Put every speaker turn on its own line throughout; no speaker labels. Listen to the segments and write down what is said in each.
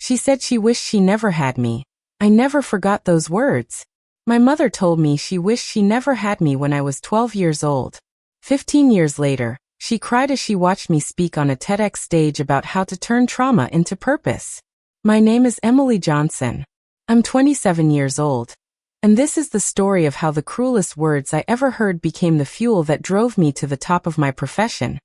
She said she wished she never had me. I never forgot those words. My mother told me she wished she never had me when I was 12 years old. 15 years later, she cried as she watched me speak on a TEDx stage about how to turn trauma into purpose. My name is Emily Johnson. I'm 27 years old. And this is the story of how the cruelest words I ever heard became the fuel that drove me to the top of my profession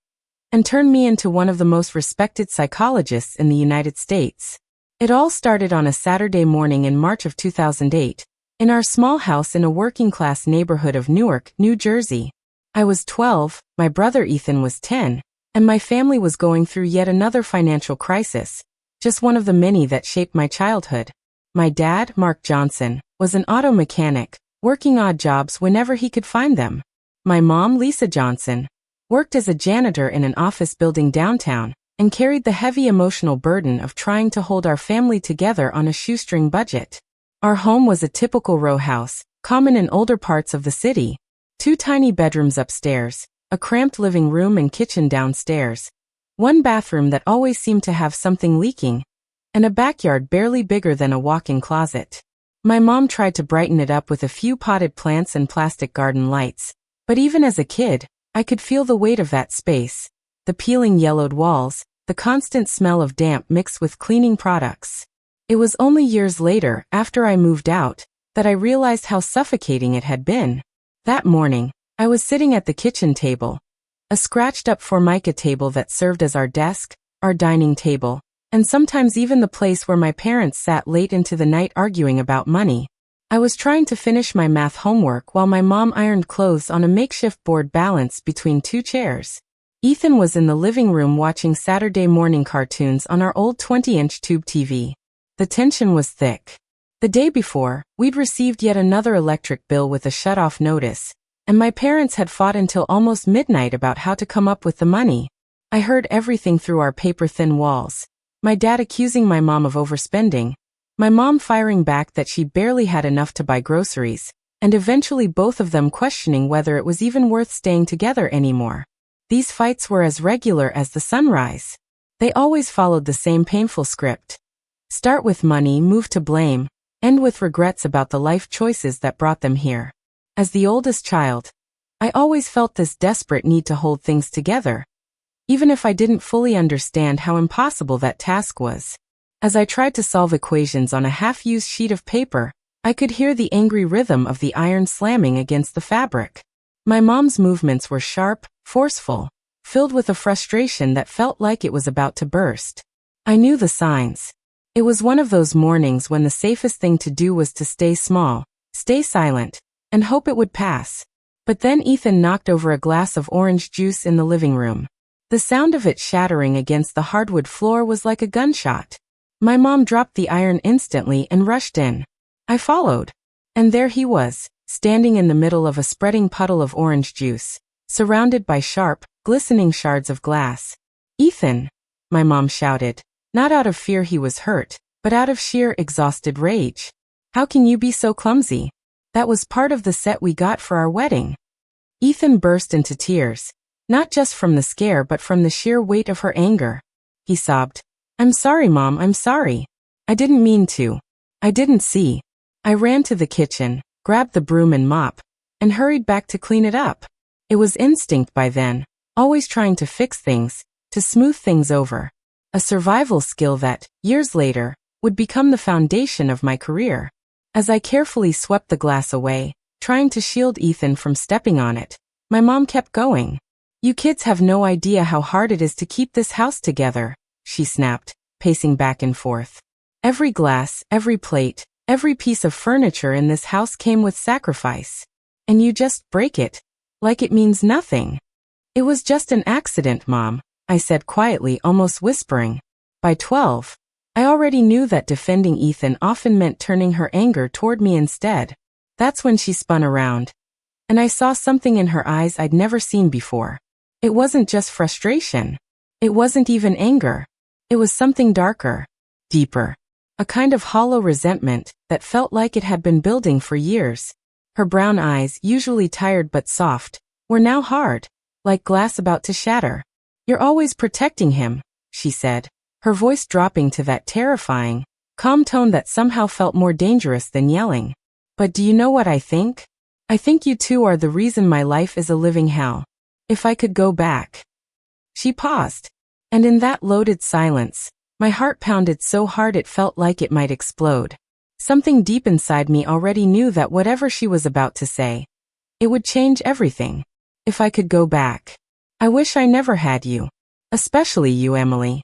and turned me into one of the most respected psychologists in the United States. It all started on a Saturday morning in March of 2008, in our small house in a working-class neighborhood of Newark, New Jersey. I was 12, my brother Ethan was 10, and my family was going through yet another financial crisis, just one of the many that shaped my childhood. My dad, Mark Johnson, was an auto mechanic, working odd jobs whenever he could find them. My mom, Lisa Johnson, worked as a janitor in an office building downtown and carried the heavy emotional burden of trying to hold our family together on a shoestring budget. Our home was a typical row house, common in older parts of the city. 2 tiny bedrooms upstairs, a cramped living room and kitchen downstairs, one bathroom that always seemed to have something leaking, and a backyard barely bigger than a walk-in closet. My mom tried to brighten it up with a few potted plants and plastic garden lights, but even as a kid, I could feel the weight of that space, the peeling yellowed walls, the constant smell of damp mixed with cleaning products. It was only years later, after I moved out, that I realized how suffocating it had been. That morning, I was sitting at the kitchen table, a scratched-up Formica table that served as our desk, our dining table, and sometimes even the place where my parents sat late into the night arguing about money. I was trying to finish my math homework while my mom ironed clothes on a makeshift board balanced between 2 chairs. Ethan was in the living room watching Saturday morning cartoons on our old 20-inch tube TV. The tension was thick. The day before, we'd received yet another electric bill with a shut-off notice, and my parents had fought until almost midnight about how to come up with the money. I heard everything through our paper-thin walls. My dad accusing my mom of overspending, my mom firing back that she barely had enough to buy groceries, and eventually both of them questioning whether it was even worth staying together anymore. These fights were as regular as the sunrise. They always followed the same painful script. Start with money, move to blame, end with regrets about the life choices that brought them here. As the oldest child, I always felt this desperate need to hold things together, even if I didn't fully understand how impossible that task was. As I tried to solve equations on a half-used sheet of paper, I could hear the angry rhythm of the iron slamming against the fabric. My mom's movements were sharp, forceful, filled with a frustration that felt like it was about to burst. I knew the signs. It was one of those mornings when the safest thing to do was to stay small, stay silent, and hope it would pass. But then Ethan knocked over a glass of orange juice in the living room. The sound of it shattering against the hardwood floor was like a gunshot. My mom dropped the iron instantly and rushed in. I followed. And there he was, standing in the middle of a spreading puddle of orange juice, surrounded by sharp, glistening shards of glass. "Ethan!" my mom shouted, not out of fear he was hurt, but out of sheer exhausted rage. "How can you be so clumsy? That was part of the set we got for our wedding." Ethan burst into tears, not just from the scare but from the sheer weight of her anger. He sobbed, "I'm sorry, Mom, I'm sorry. I didn't mean to. I didn't see." I ran to the kitchen, grabbed the broom and mop, and hurried back to clean it up. It was instinct by then, always trying to fix things, to smooth things over. A survival skill that, years later, would become the foundation of my career. As I carefully swept the glass away, trying to shield Ethan from stepping on it, my mom kept going. "You kids have no idea how hard it is to keep this house together," she snapped, pacing back and forth. "Every glass, every plate, every piece of furniture in this house came with sacrifice. And you just break it, like it means nothing." "It was just an accident, Mom," I said quietly, almost whispering. By 12, I already knew that defending Ethan often meant turning her anger toward me instead. That's when she spun around, and I saw something in her eyes I'd never seen before. It wasn't just frustration. It wasn't even anger. It was something darker, deeper. A kind of hollow resentment that felt like it had been building for years. Her brown eyes, usually tired but soft, were now hard, like glass about to shatter. "You're always protecting him," she said, her voice dropping to that terrifying, calm tone that somehow felt more dangerous than yelling. But do you know what I think? I think you two are the reason my life is a living hell. If I could go back. She paused. And in that loaded silence, my heart pounded so hard it felt like it might explode. Something deep inside me already knew that whatever she was about to say, it would change everything. If I could go back. I wish I never had you. Especially you, Emily.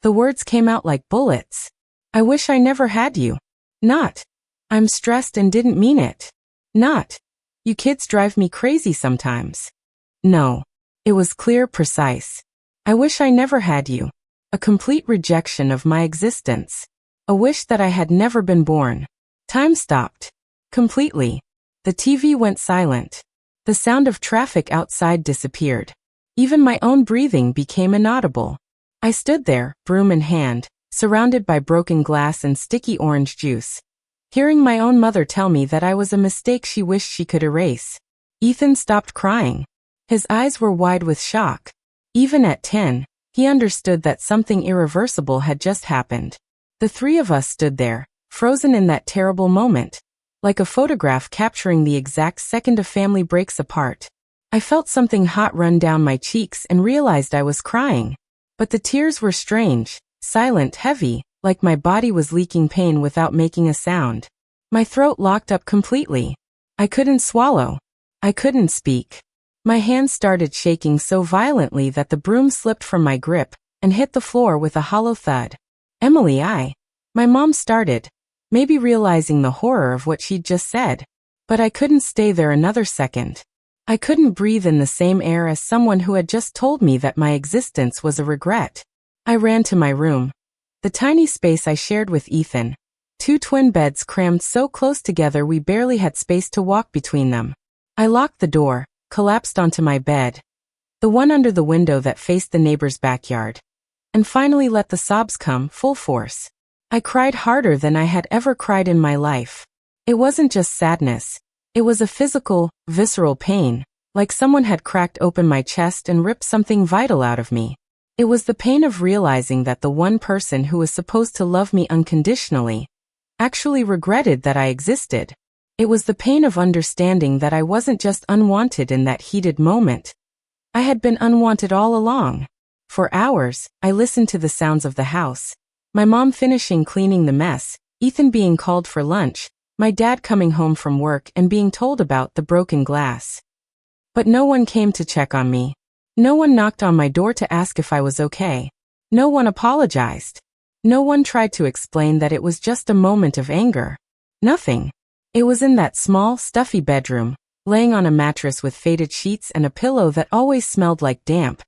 The words came out like bullets. I wish I never had you. Not. I'm stressed and didn't mean it. Not. You kids drive me crazy sometimes. No. It was clear, precise. I wish I never had you. A complete rejection of my existence. A wish that I had never been born. Time stopped. Completely. The TV went silent. The sound of traffic outside disappeared. Even my own breathing became inaudible. I stood there, broom in hand, surrounded by broken glass and sticky orange juice, hearing my own mother tell me that I was a mistake she wished she could erase. Ethan stopped crying. His eyes were wide with shock. Even at 10, he understood that something irreversible had just happened. The three of us stood there, frozen in that terrible moment, like a photograph capturing the exact second a family breaks apart. I felt something hot run down my cheeks and realized I was crying. But the tears were strange, silent, heavy, like my body was leaking pain without making a sound. My throat locked up completely. I couldn't swallow. I couldn't speak. My hands started shaking so violently that the broom slipped from my grip and hit the floor with a hollow thud. Emily, my mom started, maybe realizing the horror of what she'd just said. But I couldn't stay there another second. I couldn't breathe in the same air as someone who had just told me that my existence was a regret. I ran to my room. The tiny space I shared with Ethan. 2 twin beds crammed so close together we barely had space to walk between them. I locked the door, collapsed onto my bed, the one under the window that faced the neighbor's backyard, and finally let the sobs come full force. I cried harder than I had ever cried in my life. It wasn't just sadness. It was a physical, visceral pain, like someone had cracked open my chest and ripped something vital out of me. It was the pain of realizing that the one person who was supposed to love me unconditionally actually regretted that I existed. It was the pain of understanding that I wasn't just unwanted in that heated moment. I had been unwanted all along. For hours, I listened to the sounds of the house. My mom finishing cleaning the mess, Ethan being called for lunch, my dad coming home from work and being told about the broken glass. But no one came to check on me. No one knocked on my door to ask if I was okay. No one apologized. No one tried to explain that it was just a moment of anger. Nothing. It was in that small, stuffy bedroom, laying on a mattress with faded sheets and a pillow that always smelled like damp,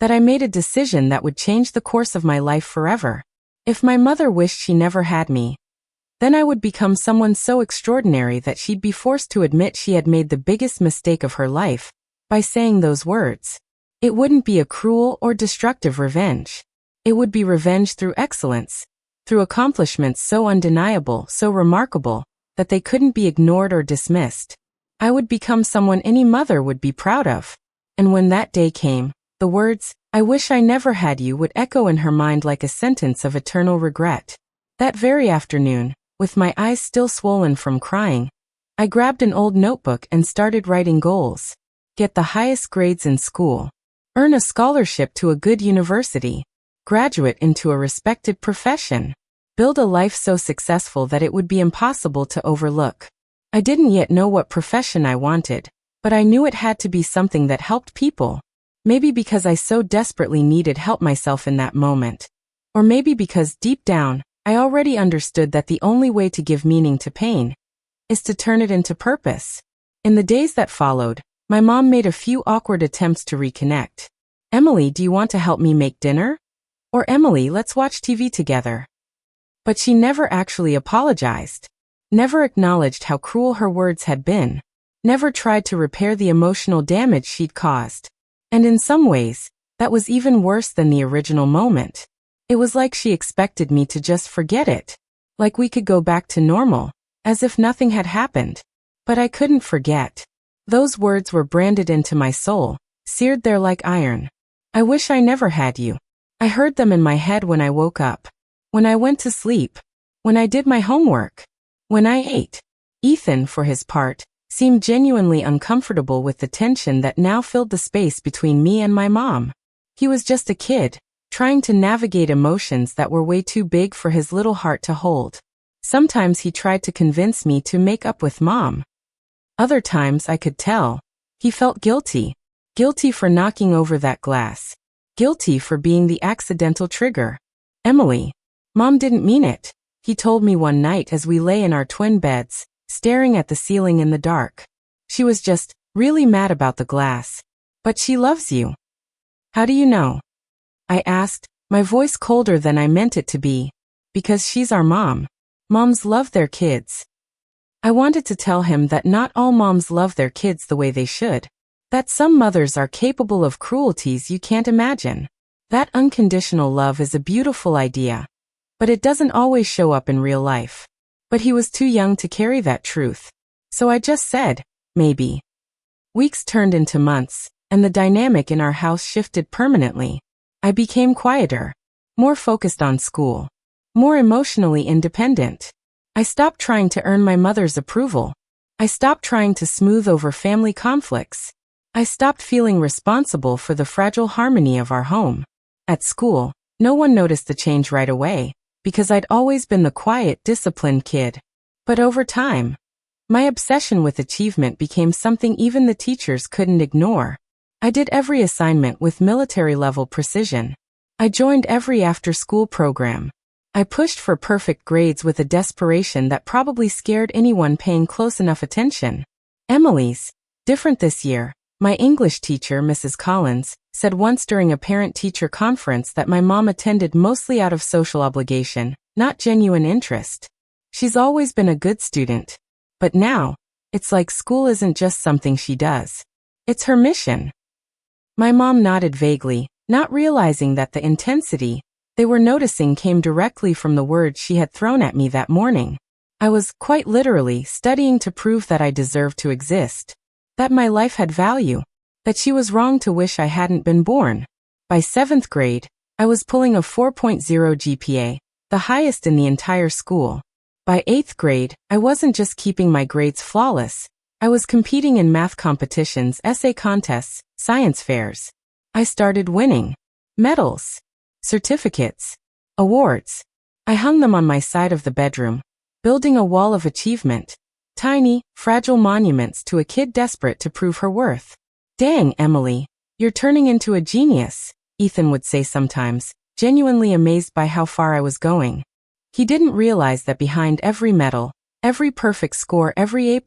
that I made a decision that would change the course of my life forever. If my mother wished she never had me, then I would become someone so extraordinary that she'd be forced to admit she had made the biggest mistake of her life by saying those words. It wouldn't be a cruel or destructive revenge. It would be revenge through excellence, through accomplishments so undeniable, so remarkable, that they couldn't be ignored or dismissed. I would become someone any mother would be proud of. And when that day came, the words, "I wish I never had you," would echo in her mind like a sentence of eternal regret. That very afternoon, with my eyes still swollen from crying, I grabbed an old notebook and started writing goals. Get the highest grades in school. Earn a scholarship to a good university. Graduate into a respected profession. Build a life so successful that it would be impossible to overlook. I didn't yet know what profession I wanted, but I knew it had to be something that helped people. Maybe because I so desperately needed help myself in that moment. Or maybe because deep down, I already understood that the only way to give meaning to pain is to turn it into purpose. In the days that followed, my mom made a few awkward attempts to reconnect. Emily, do you want to help me make dinner? Or Emily, let's watch TV together. But she never actually apologized. Never acknowledged how cruel her words had been. Never tried to repair the emotional damage she'd caused. And in some ways, that was even worse than the original moment. It was like she expected me to just forget it. Like we could go back to normal, as if nothing had happened. But I couldn't forget. Those words were branded into my soul, seared there like iron. I wish I never had you. I heard them in my head when I woke up, when I went to sleep, when I did my homework, when I ate. Ethan, for his part, seemed genuinely uncomfortable with the tension that now filled the space between me and my mom. He was just a kid, trying to navigate emotions that were way too big for his little heart to hold. Sometimes he tried to convince me to make up with Mom. Other times I could tell. He felt guilty. Guilty for knocking over that glass. Guilty for being the accidental trigger. Emily, Mom didn't mean it, he told me one night as we lay in our twin beds, staring at the ceiling in the dark. She was just really mad about the glass. But she loves you. How do you know? I asked, my voice colder than I meant it to be. Because she's our mom. Moms love their kids. I wanted to tell him that not all moms love their kids the way they should. That some mothers are capable of cruelties you can't imagine. That unconditional love is a beautiful idea. But it doesn't always show up in real life. But he was too young to carry that truth. So I just said, maybe. Weeks turned into months, and the dynamic in our house shifted permanently. I became quieter, more focused on school, more emotionally independent. I stopped trying to earn my mother's approval. I stopped trying to smooth over family conflicts. I stopped feeling responsible for the fragile harmony of our home. At school, no one noticed the change right away, because I'd always been the quiet, disciplined kid. But over time, my obsession with achievement became something even the teachers couldn't ignore. I did every assignment with military-level precision. I joined every after-school program. I pushed for perfect grades with a desperation that probably scared anyone paying close enough attention. Emily's different this year. My English teacher, Mrs. Collins, said once during a parent-teacher conference that my mom attended mostly out of social obligation, not genuine interest. She's always been a good student. But now, it's like school isn't just something she does. It's her mission. My mom nodded vaguely, not realizing that the intensity they were noticing came directly from the words she had thrown at me that morning. I was, quite literally, studying to prove that I deserved to exist. That my life had value. That she was wrong to wish I hadn't been born. By 7th grade, I was pulling a 4.0 GPA, the highest in the entire school. By 8th grade, I wasn't just keeping my grades flawless. I was competing in math competitions, essay contests, science fairs. I started winning. Medals. Certificates. Awards. I hung them on my side of the bedroom, building a wall of achievement. Tiny, fragile monuments to a kid desperate to prove her worth. Dang, Emily, you're turning into a genius, Ethan would say sometimes, genuinely amazed by how far I was going. He didn't realize that behind every medal, every perfect score, every A+,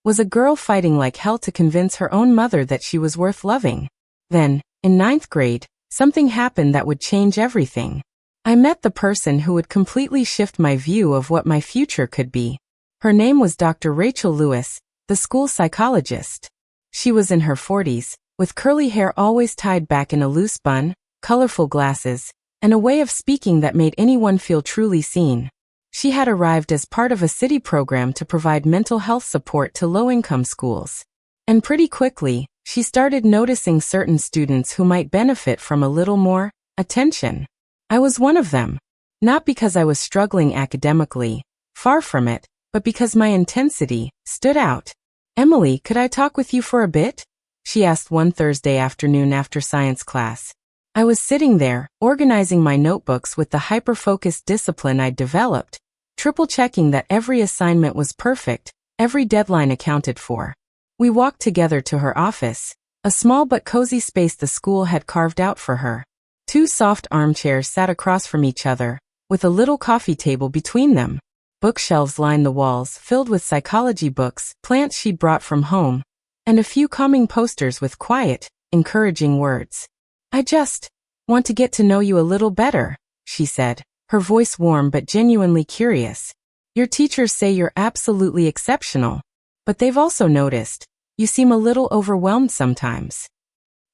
was a girl fighting like hell to convince her own mother that she was worth loving. Then, in 9th grade, something happened that would change everything. I met the person who would completely shift my view of what my future could be. Her name was Dr. Rachel Lewis, the school psychologist. She was in her 40s, with curly hair always tied back in a loose bun, colorful glasses, and a way of speaking that made anyone feel truly seen. She had arrived as part of a city program to provide mental health support to low-income schools. And pretty quickly, she started noticing certain students who might benefit from a little more attention. I was one of them. Not because I was struggling academically, far from it, but because my intensity stood out. Emily, could I talk with you for a bit? She asked one Thursday afternoon after science class. I was sitting there, organizing my notebooks with the hyper-focused discipline I'd developed, triple-checking that every assignment was perfect, every deadline accounted for. We walked together to her office, a small but cozy space the school had carved out for her. 2 soft armchairs sat across from each other, with a little coffee table between them. Bookshelves lined the walls, filled with psychology books, plants she'd brought from home, and a few calming posters with quiet, encouraging words. I just want to get to know you a little better, she said, her voice warm but genuinely curious. Your teachers say you're absolutely exceptional, but they've also noticed you seem a little overwhelmed sometimes.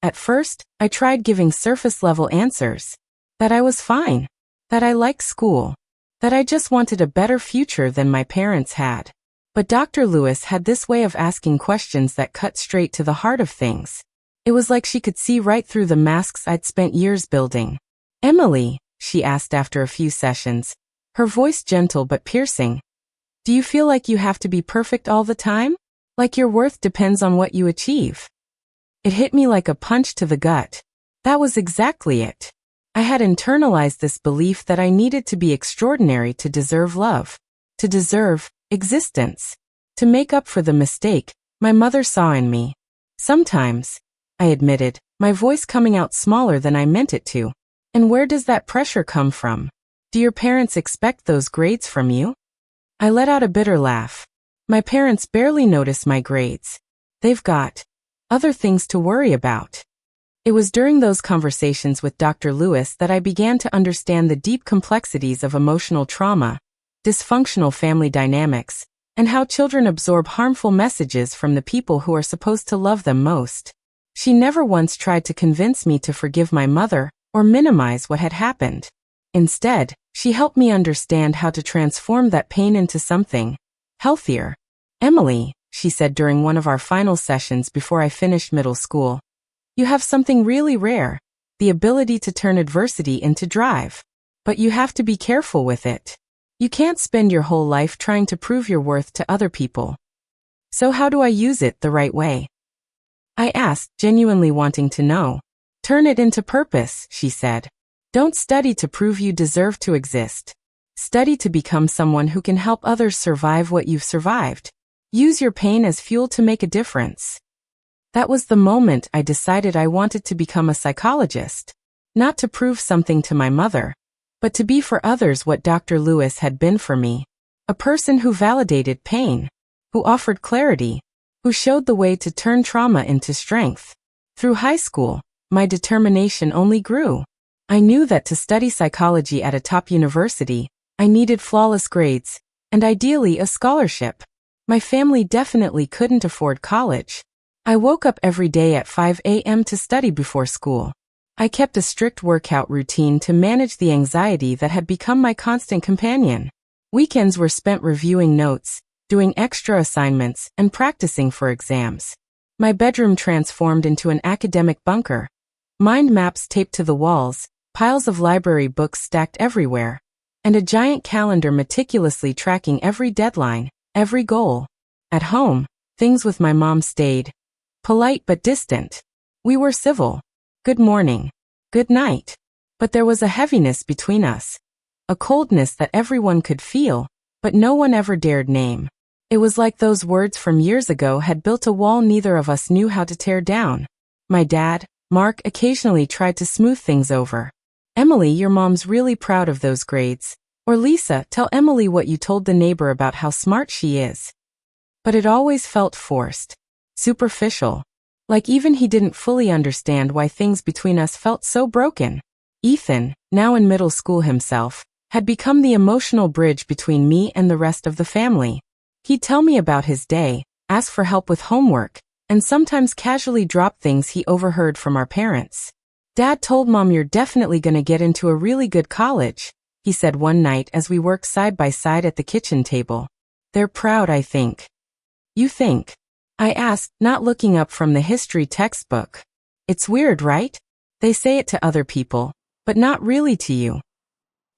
At first, I tried giving surface-level answers. That I was fine. That I liked school. That I just wanted a better future than my parents had. But Dr. Lewis had this way of asking questions that cut straight to the heart of things. It was like she could see right through the masks I'd spent years building. Emily, she asked after a few sessions, her voice gentle but piercing. Do you feel like you have to be perfect all the time? Like your worth depends on what you achieve? It hit me like a punch to the gut. That was exactly it. I had internalized this belief that I needed to be extraordinary to deserve love, to deserve existence, to make up for the mistake my mother saw in me. Sometimes, I admitted, my voice coming out smaller than I meant it to. And where does that pressure come from? Do your parents expect those grades from you? I let out a bitter laugh. My parents barely notice my grades. They've got other things to worry about. It was during those conversations with Dr. Lewis that I began to understand the deep complexities of emotional trauma, dysfunctional family dynamics, and how children absorb harmful messages from the people who are supposed to love them most. She never once tried to convince me to forgive my mother or minimize what had happened. Instead, she helped me understand how to transform that pain into something healthier. Emily, she said during one of our final sessions before I finished middle school, you have something really rare, the ability to turn adversity into drive. But you have to be careful with it. You can't spend your whole life trying to prove your worth to other people. So how do I use it the right way? I asked, genuinely wanting to know. Turn it into purpose, she said. Don't study to prove you deserve to exist. Study to become someone who can help others survive what you've survived. Use your pain as fuel to make a difference. That was the moment I decided I wanted to become a psychologist. Not to prove something to my mother, but to be for others what Dr. Lewis had been for me. A person who validated pain, who offered clarity, who showed the way to turn trauma into strength. Through high school, my determination only grew. I knew that to study psychology at a top university, I needed flawless grades, and ideally a scholarship. My family definitely couldn't afford college. I woke up every day at 5 a.m. to study before school. I kept a strict workout routine to manage the anxiety that had become my constant companion. Weekends were spent reviewing notes, doing extra assignments, and practicing for exams. My bedroom transformed into an academic bunker. Mind maps taped to the walls, piles of library books stacked everywhere, and a giant calendar meticulously tracking every deadline, every goal. At home, things with my mom stayed polite but distant. We were civil. Good morning. Good night. But there was a heaviness between us. A coldness that everyone could feel, but no one ever dared name. It was like those words from years ago had built a wall neither of us knew how to tear down. My dad, Mark, occasionally tried to smooth things over. Emily, your mom's really proud of those grades. Or Lisa, tell Emily what you told the neighbor about how smart she is. But it always felt forced. Superficial. Like even he didn't fully understand why things between us felt so broken. Ethan, now in middle school himself, had become the emotional bridge between me and the rest of the family. He'd tell me about his day, ask for help with homework, and sometimes casually drop things he overheard from our parents. Dad told Mom you're definitely gonna get into a really good college, he said one night as we worked side by side at the kitchen table. They're proud, I think. You think? I asked, not looking up from the history textbook. It's weird, right? They say it to other people, but not really to you.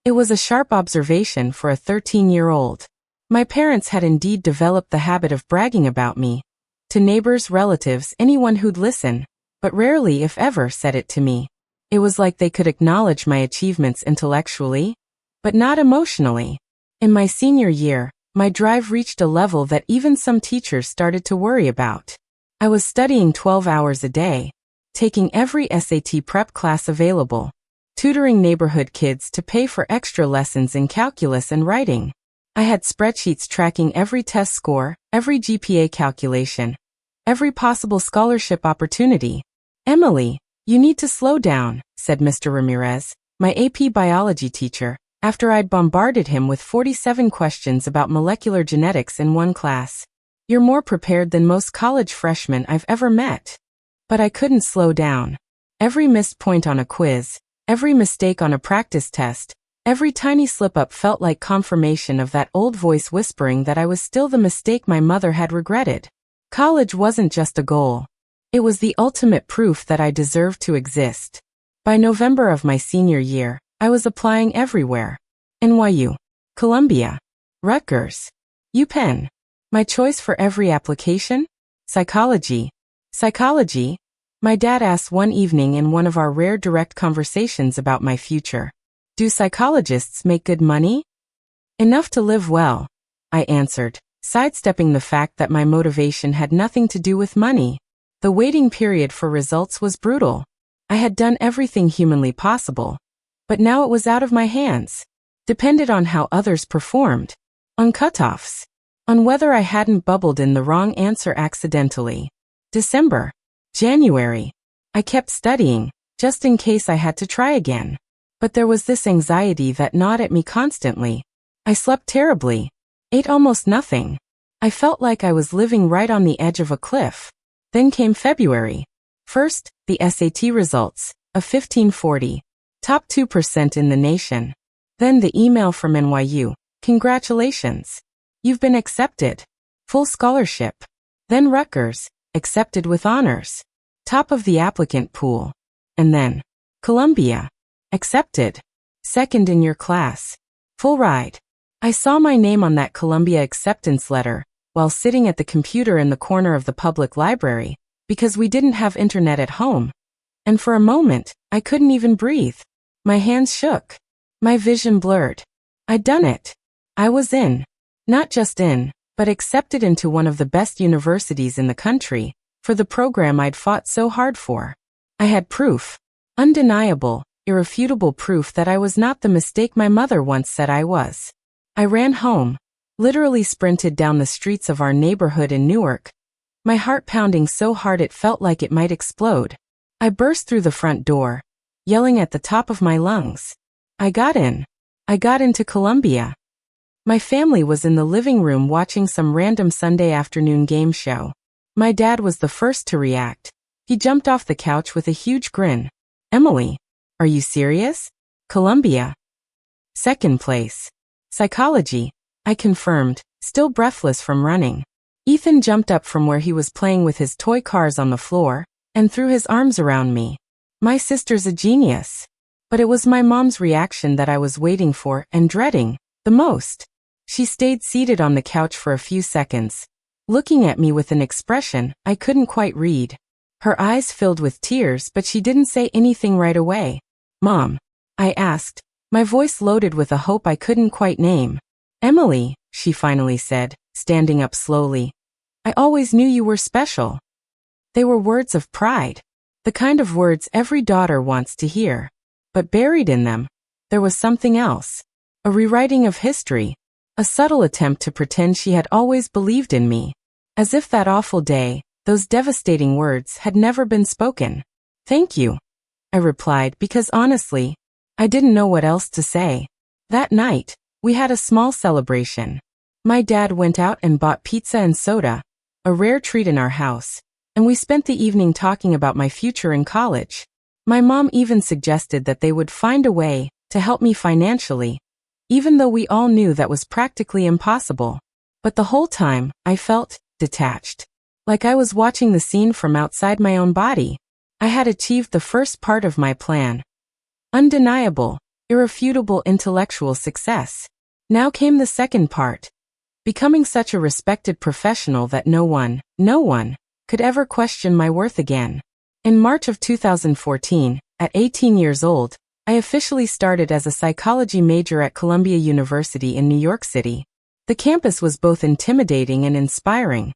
It was a sharp observation for a 13-year-old. My parents had indeed developed the habit of bragging about me. To neighbors, relatives, anyone who'd listen, but rarely, if ever, said it to me. It was like they could acknowledge my achievements intellectually, but not emotionally. In my senior year, my drive reached a level that even some teachers started to worry about. I was studying 12 hours a day, taking every SAT prep class available, tutoring neighborhood kids to pay for extra lessons in calculus and writing. I had spreadsheets tracking every test score, every GPA calculation, every possible scholarship opportunity. Emily, you need to slow down, said Mr. Ramirez, my AP biology teacher, after I'd bombarded him with 47 questions about molecular genetics in one class. You're more prepared than most college freshmen I've ever met. But I couldn't slow down. Every missed point on a quiz, every mistake on a practice test, every tiny slip-up felt like confirmation of that old voice whispering that I was still the mistake my mother had regretted. College wasn't just a goal. It was the ultimate proof that I deserved to exist. By November of my senior year, I was applying everywhere. NYU, Columbia. Rutgers. UPenn. My choice for every application? Psychology. Psychology? My dad asked one evening in one of our rare direct conversations about my future. Do psychologists make good money? Enough to live well, I answered, sidestepping the fact that my motivation had nothing to do with money. The waiting period for results was brutal. I had done everything humanly possible, but now it was out of my hands. Depended on how others performed, on cutoffs, on whether I hadn't bubbled in the wrong answer accidentally. December. January. I kept studying, just in case I had to try again. But there was this anxiety that gnawed at me constantly. I slept terribly, ate almost nothing. I felt like I was living right on the edge of a cliff. Then came February. First, the SAT results, a 1540. Top 2% in the nation. Then the email from NYU. Congratulations. You've been accepted. Full scholarship. Then Rutgers. Accepted with honors. Top of the applicant pool. And then Columbia. Accepted. Second in your class. Full ride. I saw my name on that Columbia acceptance letter while sitting at the computer in the corner of the public library because we didn't have internet at home. And for a moment, I couldn't even breathe. My hands shook. My vision blurred. I'd done it. I was in. Not just in, but accepted into one of the best universities in the country, for the program I'd fought so hard for. I had proof. Undeniable, irrefutable proof that I was not the mistake my mother once said I was. I ran home, literally sprinted down the streets of our neighborhood in Newark, my heart pounding so hard it felt like it might explode. I burst through the front door, yelling at the top of my lungs. I got in. I got into Columbia. My family was in the living room watching some random Sunday afternoon game show. My dad was the first to react. He jumped off the couch with a huge grin. Emily, are you serious? Columbia. Second place. Psychology, I confirmed, still breathless from running. Ethan jumped up from where he was playing with his toy cars on the floor and threw his arms around me. My sister's a genius. But it was my mom's reaction that I was waiting for and dreading the most. She stayed seated on the couch for a few seconds, looking at me with an expression I couldn't quite read. Her eyes filled with tears, but she didn't say anything right away. Mom, I asked, my voice loaded with a hope I couldn't quite name. Emily, she finally said, standing up slowly. I always knew you were special. They were words of pride, the kind of words every daughter wants to hear. But buried in them, there was something else. A rewriting of history. A subtle attempt to pretend she had always believed in me. As if that awful day, those devastating words had never been spoken. Thank you, I replied because honestly, I didn't know what else to say. That night, we had a small celebration. My dad went out and bought pizza and soda, a rare treat in our house, and we spent the evening talking about my future in college. My mom even suggested that they would find a way to help me financially, even though we all knew that was practically impossible. But the whole time, I felt detached. Like I was watching the scene from outside my own body. I had achieved the first part of my plan. Undeniable, irrefutable intellectual success. Now came the second part. Becoming such a respected professional that no one could ever question my worth again. In March of 2014, at 18 years old, I officially started as a psychology major at Columbia University in New York City. The campus was both intimidating and inspiring.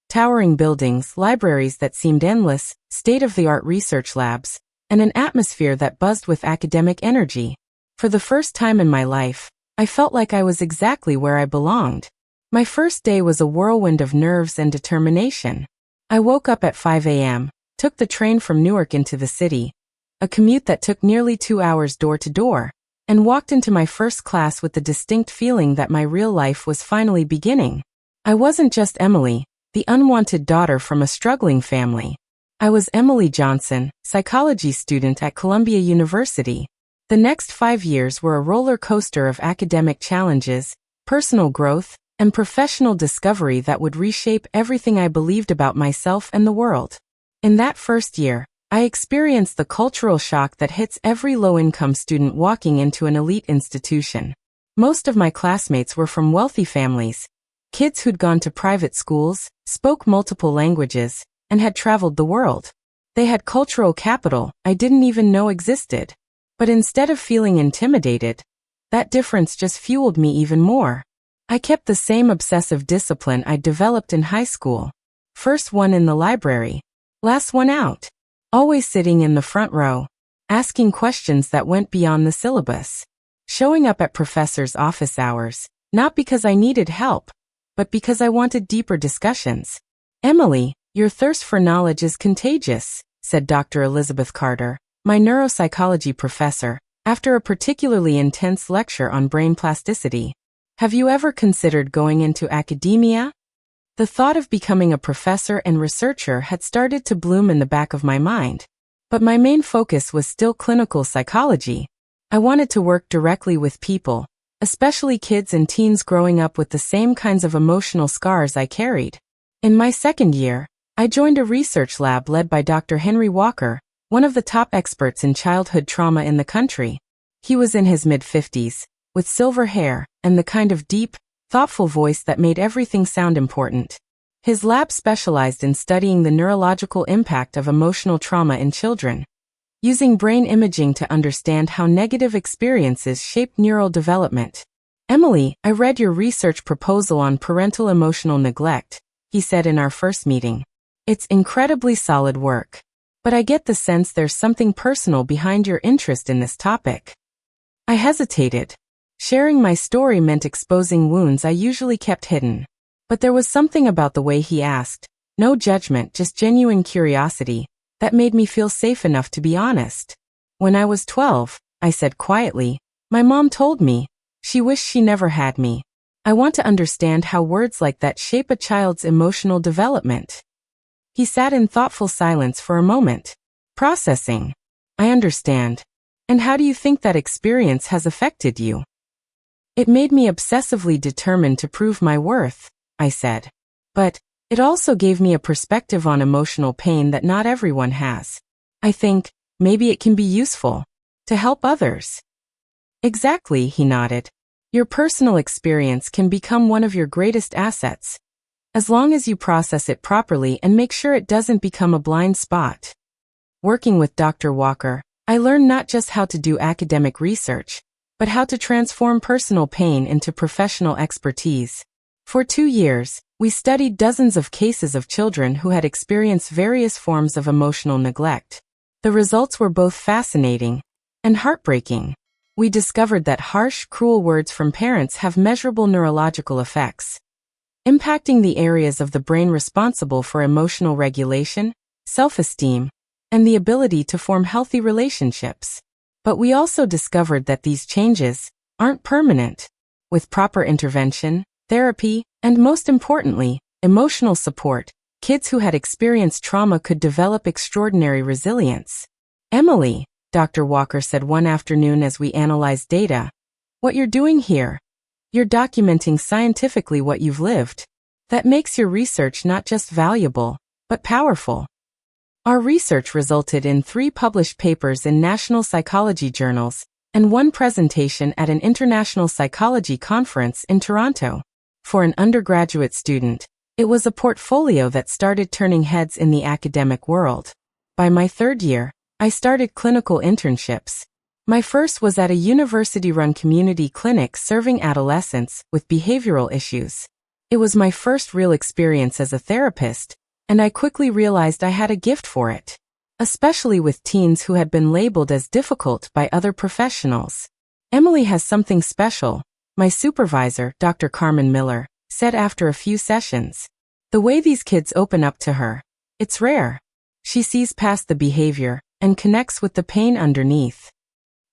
Towering buildings, libraries that seemed endless, state-of-the-art research labs, and an atmosphere that buzzed with academic energy. For the first time in my life, I felt like I was exactly where I belonged. My first day was a whirlwind of nerves and determination. I woke up at 5 a.m., took the train from Newark into the city, a commute that took nearly 2 hours door to door, and walked into my first class with the distinct feeling that my real life was finally beginning. I wasn't just Emily, the unwanted daughter from a struggling family. I was Emily Johnson, psychology student at Columbia University. The next 5 years were a roller coaster of academic challenges, personal growth, and professional discovery that would reshape everything I believed about myself and the world. In that first year, I experienced the cultural shock that hits every low-income student walking into an elite institution. Most of my classmates were from wealthy families, kids who'd gone to private schools, spoke multiple languages, and had traveled the world. They had cultural capital I didn't even know existed. But instead of feeling intimidated, that difference just fueled me even more. I kept the same obsessive discipline I developed in high school. First one in the library, last one out. Always sitting in the front row, asking questions that went beyond the syllabus. Showing up at professors' office hours, not because I needed help, but because I wanted deeper discussions. Emily, your thirst for knowledge is contagious, said Dr. Elizabeth Carter, my neuropsychology professor, after a particularly intense lecture on brain plasticity. Have you ever considered going into academia? The thought of becoming a professor and researcher had started to bloom in the back of my mind. But my main focus was still clinical psychology. I wanted to work directly with people, especially kids and teens growing up with the same kinds of emotional scars I carried. In my second year, I joined a research lab led by Dr. Henry Walker, one of the top experts in childhood trauma in the country. He was in his mid-50s, with silver hair, and the kind of deep, thoughtful voice that made everything sound important. His lab specialized in studying the neurological impact of emotional trauma in children, using brain imaging to understand how negative experiences shape neural development. Emily, I read your research proposal on parental emotional neglect, he said in our first meeting. It's incredibly solid work. But I get the sense there's something personal behind your interest in this topic. I hesitated. Sharing my story meant exposing wounds I usually kept hidden. But there was something about the way he asked, no judgment, just genuine curiosity, that made me feel safe enough to be honest. When I was 12, I said quietly, my mom told me, she wished she never had me. I want to understand how words like that shape a child's emotional development. He sat in thoughtful silence for a moment. Processing. I understand. And how do you think that experience has affected you? It made me obsessively determined to prove my worth, I said. But it also gave me a perspective on emotional pain that not everyone has. I think, maybe it can be useful to help others. Exactly, he nodded. Your personal experience can become one of your greatest assets, as long as you process it properly and make sure it doesn't become a blind spot. Working with Dr. Walker, I learned not just how to do academic research, but how to transform personal pain into professional expertise. For 2 years, we studied dozens of cases of children who had experienced various forms of emotional neglect. The results were both fascinating and heartbreaking. We discovered that harsh, cruel words from parents have measurable neurological effects, impacting the areas of the brain responsible for emotional regulation, self-esteem, and the ability to form healthy relationships. But we also discovered that these changes aren't permanent. With proper intervention, therapy, and most importantly, emotional support, kids who had experienced trauma could develop extraordinary resilience. Emily, Dr. Walker said one afternoon as we analyzed data, what you're doing here, you're documenting scientifically what you've lived. That makes your research not just valuable, but powerful. Our research resulted in 3 published papers in national psychology journals and 1 presentation at an international psychology conference in Toronto. For an undergraduate student, it was a portfolio that started turning heads in the academic world. By my 3rd year, I started clinical internships. My first was at a university-run community clinic serving adolescents with behavioral issues. It was my first real experience as a therapist, and I quickly realized I had a gift for it, especially with teens who had been labeled as difficult by other professionals. Emily has something special, my supervisor, Dr. Carmen Miller, said after a few sessions. The way these kids open up to her, it's rare. She sees past the behavior and connects with the pain underneath.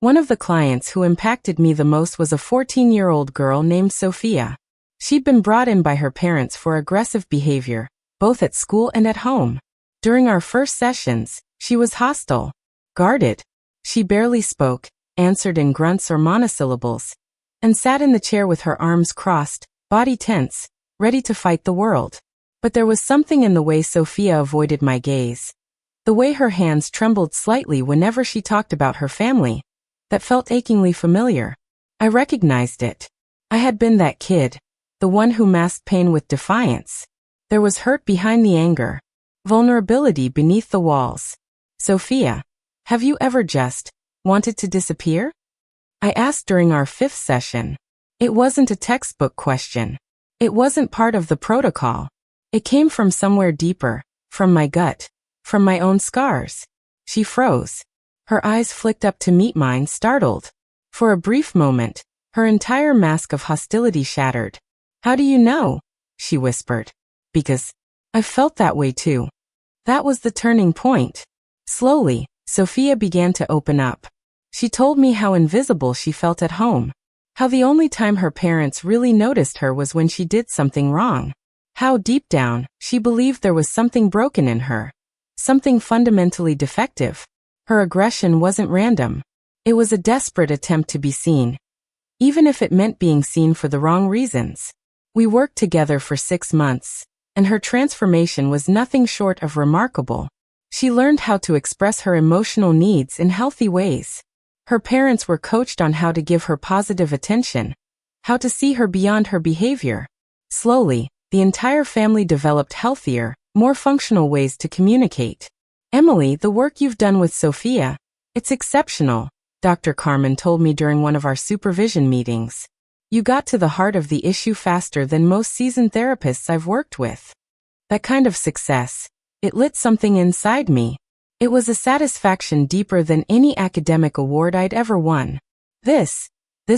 One of the clients who impacted me the most was a 14-year-old girl named Sophia. She'd been brought in by her parents for aggressive behavior, both at school and at home. During our first sessions, she was hostile, guarded. She barely spoke, answered in grunts or monosyllables, and sat in the chair with her arms crossed, body tense, ready to fight the world. But there was something in the way Sophia avoided my gaze, the way her hands trembled slightly whenever she talked about her family, that felt achingly familiar. I recognized it. I had been that kid, the one who masked pain with defiance. There was hurt behind the anger, vulnerability beneath the walls. Sophia, have you ever just wanted to disappear? I asked during our 5th session. It wasn't a textbook question. It wasn't part of the protocol. It came from somewhere deeper, from my gut, from my own scars. She froze. Her eyes flicked up to meet mine, startled. For a brief moment, her entire mask of hostility shattered. How do you know? She whispered. Because I felt that way too. That was the turning point. Slowly, Sophia began to open up. She told me how invisible she felt at home. How the only time her parents really noticed her was when she did something wrong. How deep down, she believed there was something broken in her. Something fundamentally defective. Her aggression wasn't random. It was a desperate attempt to be seen. Even if it meant being seen for the wrong reasons. We worked together for 6 months, and her transformation was nothing short of remarkable. She learned how to express her emotional needs in healthy ways. Her parents were coached on how to give her positive attention, how to see her beyond her behavior. Slowly, the entire family developed healthier, more functional ways to communicate. Emily, the work you've done with Sophia, it's exceptional, Dr. Carmen told me during one of our supervision meetings. You got to the heart of the issue faster than most seasoned therapists I've worked with. That kind of success, it lit something inside me. It was a satisfaction deeper than any academic award I'd ever won. This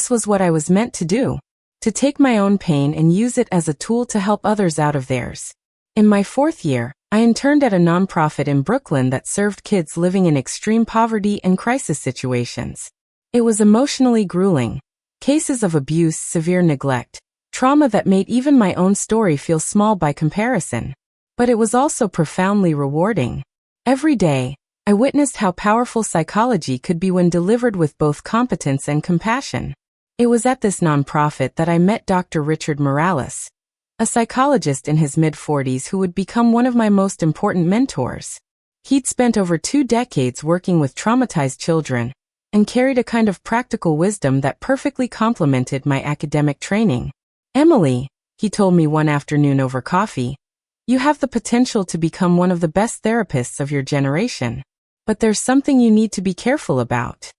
was what I was meant to do. To take my own pain and use it as a tool to help others out of theirs. In my 4th year, I interned at a nonprofit in Brooklyn that served kids living in extreme poverty and crisis situations. It was emotionally grueling. Cases of abuse, severe neglect, trauma that made even my own story feel small by comparison. But it was also profoundly rewarding. Every day, I witnessed how powerful psychology could be when delivered with both competence and compassion. It was at this nonprofit that I met Dr. Richard Morales, a psychologist in his mid-40s who would become one of my most important mentors. He'd spent over 2 decades working with traumatized children, and carried a kind of practical wisdom that perfectly complemented my academic training. Emily, he told me one afternoon over coffee, you have the potential to become one of the best therapists of your generation. But there's something you need to be careful about.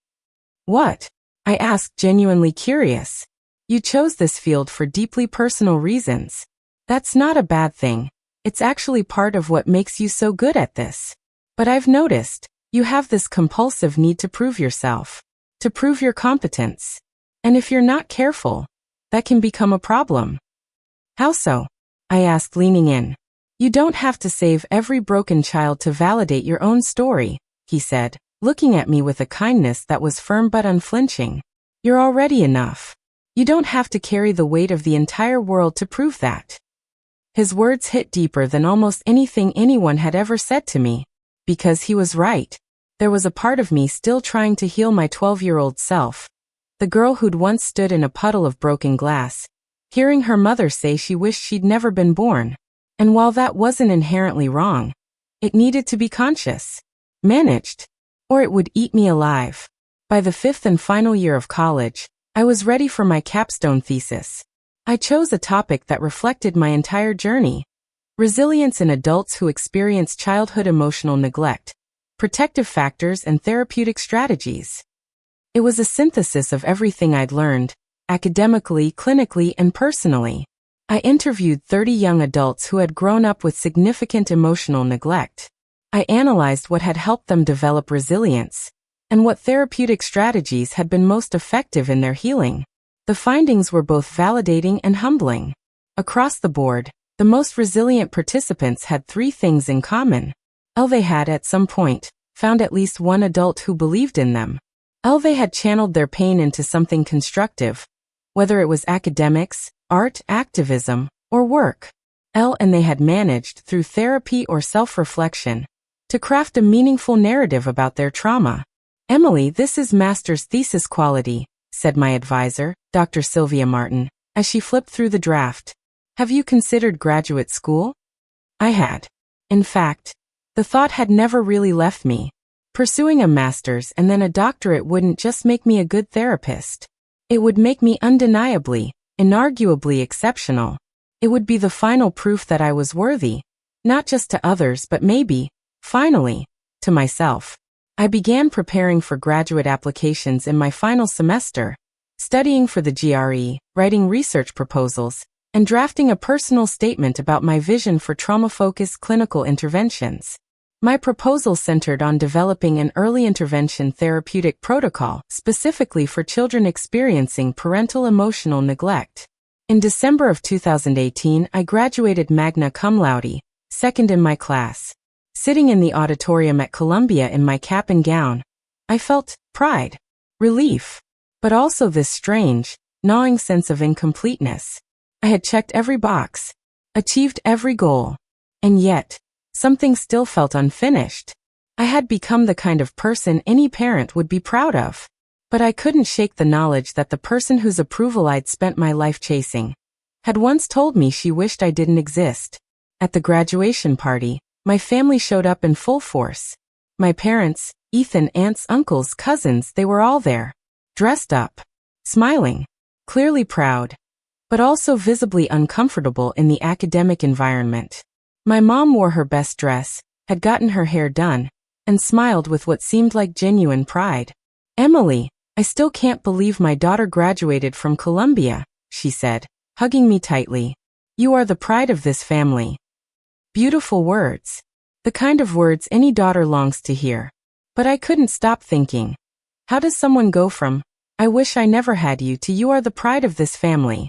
What? I asked, genuinely curious. You chose this field for deeply personal reasons. That's not a bad thing. It's actually part of what makes you so good at this. But I've noticed, you have this compulsive need to prove yourself, to prove your competence. And if you're not careful, that can become a problem. How so? I asked, leaning in. You don't have to save every broken child to validate your own story, he said, looking at me with a kindness that was firm but unflinching. You're already enough. You don't have to carry the weight of the entire world to prove that. His words hit deeper than almost anything anyone had ever said to me. Because he was right. There was a part of me still trying to heal my 12-year-old self. The girl who'd once stood in a puddle of broken glass, hearing her mother say she wished she'd never been born. And while that wasn't inherently wrong, it needed to be conscious, managed, or it would eat me alive. By the 5th and final year of college, I was ready for my capstone thesis. I chose a topic that reflected my entire journey: resilience in adults who experience childhood emotional neglect, protective factors and therapeutic strategies. It was a synthesis of everything I'd learned, academically, clinically, and personally. I interviewed 30 young adults who had grown up with significant emotional neglect. I analyzed what had helped them develop resilience, and what therapeutic strategies had been most effective in their healing. The findings were both validating and humbling. Across the board, the most resilient participants had 3 things in common. They had at some point found at least one adult who believed in them. They had channeled their pain into something constructive, whether it was academics, art, activism, or work. And they had managed, through therapy or self-reflection, to craft a meaningful narrative about their trauma. Emily, this is master's thesis quality, said my advisor, Dr. Sylvia Martin, as she flipped through the draft. Have you considered graduate school? I had. In fact, the thought had never really left me. Pursuing a master's and then a doctorate wouldn't just make me a good therapist. It would make me undeniably, inarguably exceptional. It would be the final proof that I was worthy, not just to others but maybe, finally, to myself. I began preparing for graduate applications in my final semester, studying for the GRE, writing research proposals, and drafting a personal statement about my vision for trauma-focused clinical interventions. My proposal centered on developing an early intervention therapeutic protocol specifically for children experiencing parental emotional neglect. In December of 2018, I graduated magna cum laude, second in my class. Sitting in the auditorium at Columbia in my cap and gown, I felt pride, relief, but also this strange, gnawing sense of incompleteness. I had checked every box, achieved every goal, and yet, something still felt unfinished. I had become the kind of person any parent would be proud of. But I couldn't shake the knowledge that the person whose approval I'd spent my life chasing had once told me she wished I didn't exist. At the graduation party, my family showed up in full force. My parents, Ethan, aunts, uncles, cousins, they were all there. Dressed up, smiling, clearly proud, but also visibly uncomfortable in the academic environment. My mom wore her best dress, had gotten her hair done, and smiled with what seemed like genuine pride. "Emily, I still can't believe my daughter graduated from Columbia," she said, hugging me tightly. "You are the pride of this family." Beautiful words. The kind of words any daughter longs to hear. But I couldn't stop thinking. How does someone go from, "I wish I never had you," to "You are the pride of this family,"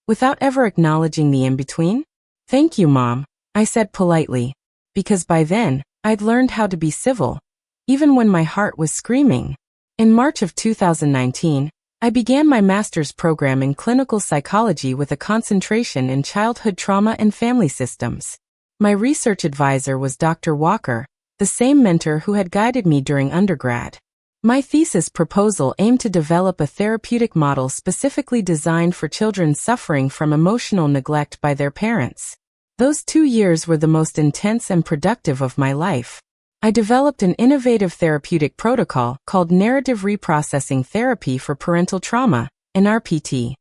without ever acknowledging the in-between? "Thank you, Mom," I said politely, because by then, I'd learned how to be civil, even when my heart was screaming. In March of 2019, I began my master's program in clinical psychology with a concentration in childhood trauma and family systems. My research advisor was Dr. Walker, the same mentor who had guided me during undergrad. My thesis proposal aimed to develop a therapeutic model specifically designed for children suffering from emotional neglect by their parents. Those 2 years were the most intense and productive of my life. I developed an innovative therapeutic protocol called Narrative Reprocessing Therapy for Parental Trauma, NRPT.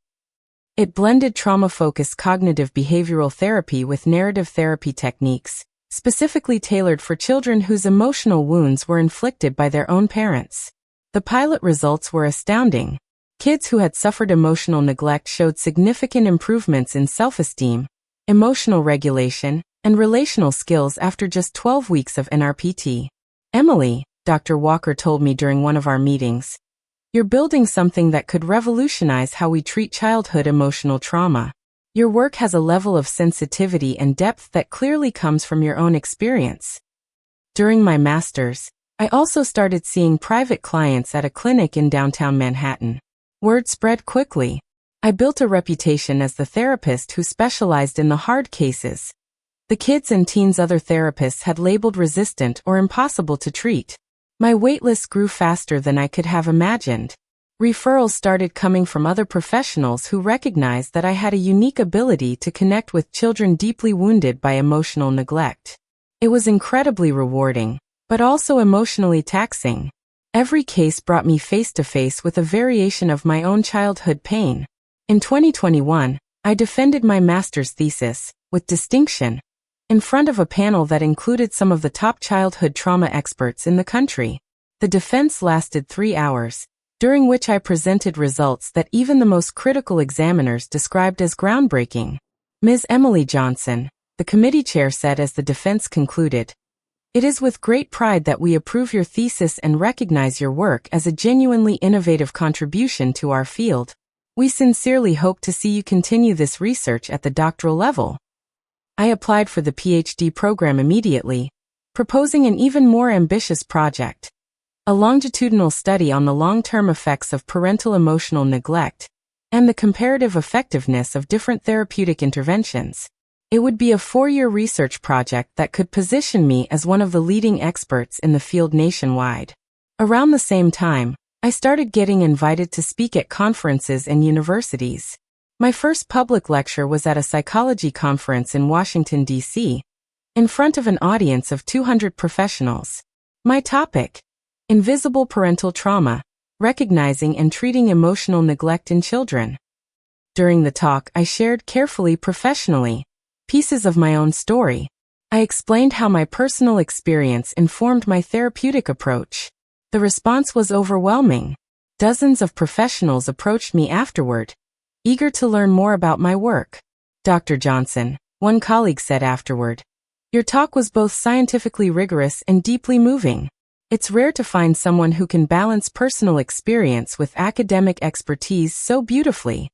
It blended trauma-focused cognitive behavioral therapy with narrative therapy techniques, specifically tailored for children whose emotional wounds were inflicted by their own parents. The pilot results were astounding. Kids who had suffered emotional neglect showed significant improvements in self-esteem, emotional regulation, and relational skills after just 12 weeks of NRPT. "Emily," Dr. Walker told me during one of our meetings, "you're building something that could revolutionize how we treat childhood emotional trauma. Your work has a level of sensitivity and depth that clearly comes from your own experience." During my master's, I also started seeing private clients at a clinic in downtown Manhattan. Word spread quickly. I built a reputation as the therapist who specialized in the hard cases. The kids and teens other therapists had labeled resistant or impossible to treat. My waitlist grew faster than I could have imagined. Referrals started coming from other professionals who recognized that I had a unique ability to connect with children deeply wounded by emotional neglect. It was incredibly rewarding, but also emotionally taxing. Every case brought me face to face with a variation of my own childhood pain. In 2021, I defended my master's thesis, with distinction, in front of a panel that included some of the top childhood trauma experts in the country. The defense lasted 3 hours, during which I presented results that even the most critical examiners described as groundbreaking. Ms. Emily Johnson, the committee chair, said as the defense concluded, "It is with great pride that we approve your thesis and recognize your work as a genuinely innovative contribution to our field. We sincerely hope to see you continue this research at the doctoral level." I applied for the PhD program immediately, proposing an even more ambitious project, a longitudinal study on the long-term effects of parental emotional neglect and the comparative effectiveness of different therapeutic interventions. It would be a 4-year research project that could position me as one of the leading experts in the field nationwide. Around the same time, I started getting invited to speak at conferences and universities. My first public lecture was at a psychology conference in Washington, D.C., in front of an audience of 200 professionals. My topic: invisible parental trauma, recognizing and treating emotional neglect in children. During the talk, I shared carefully professionally pieces of my own story. I explained how my personal experience informed my therapeutic approach. The response was overwhelming. Dozens of professionals approached me afterward, eager to learn more about my work. Dr. Johnson, one colleague said afterward, your talk was both scientifically rigorous and deeply moving. It's rare to find someone who can balance personal experience with academic expertise so beautifully.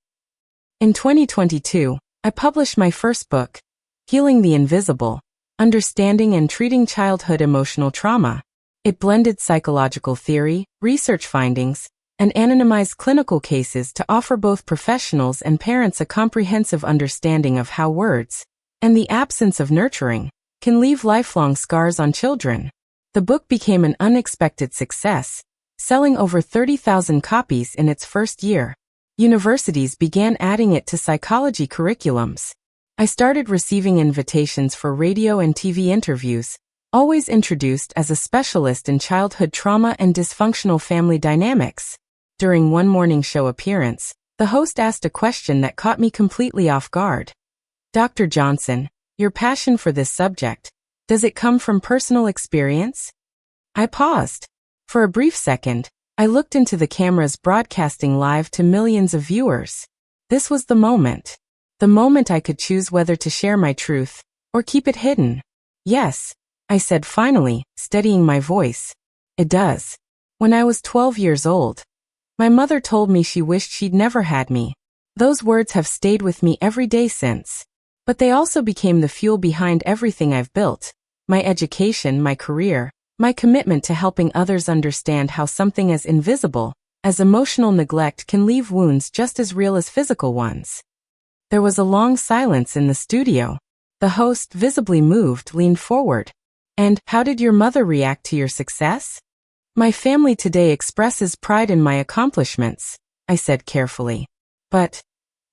In 2022, I published my first book, Healing the Invisible, Understanding and Treating Childhood Emotional Trauma. It blended psychological theory, research findings, and anonymized clinical cases to offer both professionals and parents a comprehensive understanding of how words, and the absence of nurturing, can leave lifelong scars on children. The book became an unexpected success, selling over 30,000 copies in its first year. Universities began adding it to psychology curriculums. I started receiving invitations for radio and TV interviews, always introduced as a specialist in childhood trauma and dysfunctional family dynamics. During one morning show appearance, the host asked a question that caught me completely off guard. Dr. Johnson, your passion for this subject, does it come from personal experience? I paused. For a brief second, I looked into the cameras broadcasting live to millions of viewers. This was the moment. The moment I could choose whether to share my truth or keep it hidden. Yes, I said finally, steadying my voice. It does. When I was 12 years old, my mother told me she wished she'd never had me. Those words have stayed with me every day since. But they also became the fuel behind everything I've built. My education, my career, my commitment to helping others understand how something as invisible as emotional neglect can leave wounds just as real as physical ones. There was a long silence in the studio. The host, visibly moved, leaned forward. And how did your mother react to your success? My family today expresses pride in my accomplishments, I said carefully. But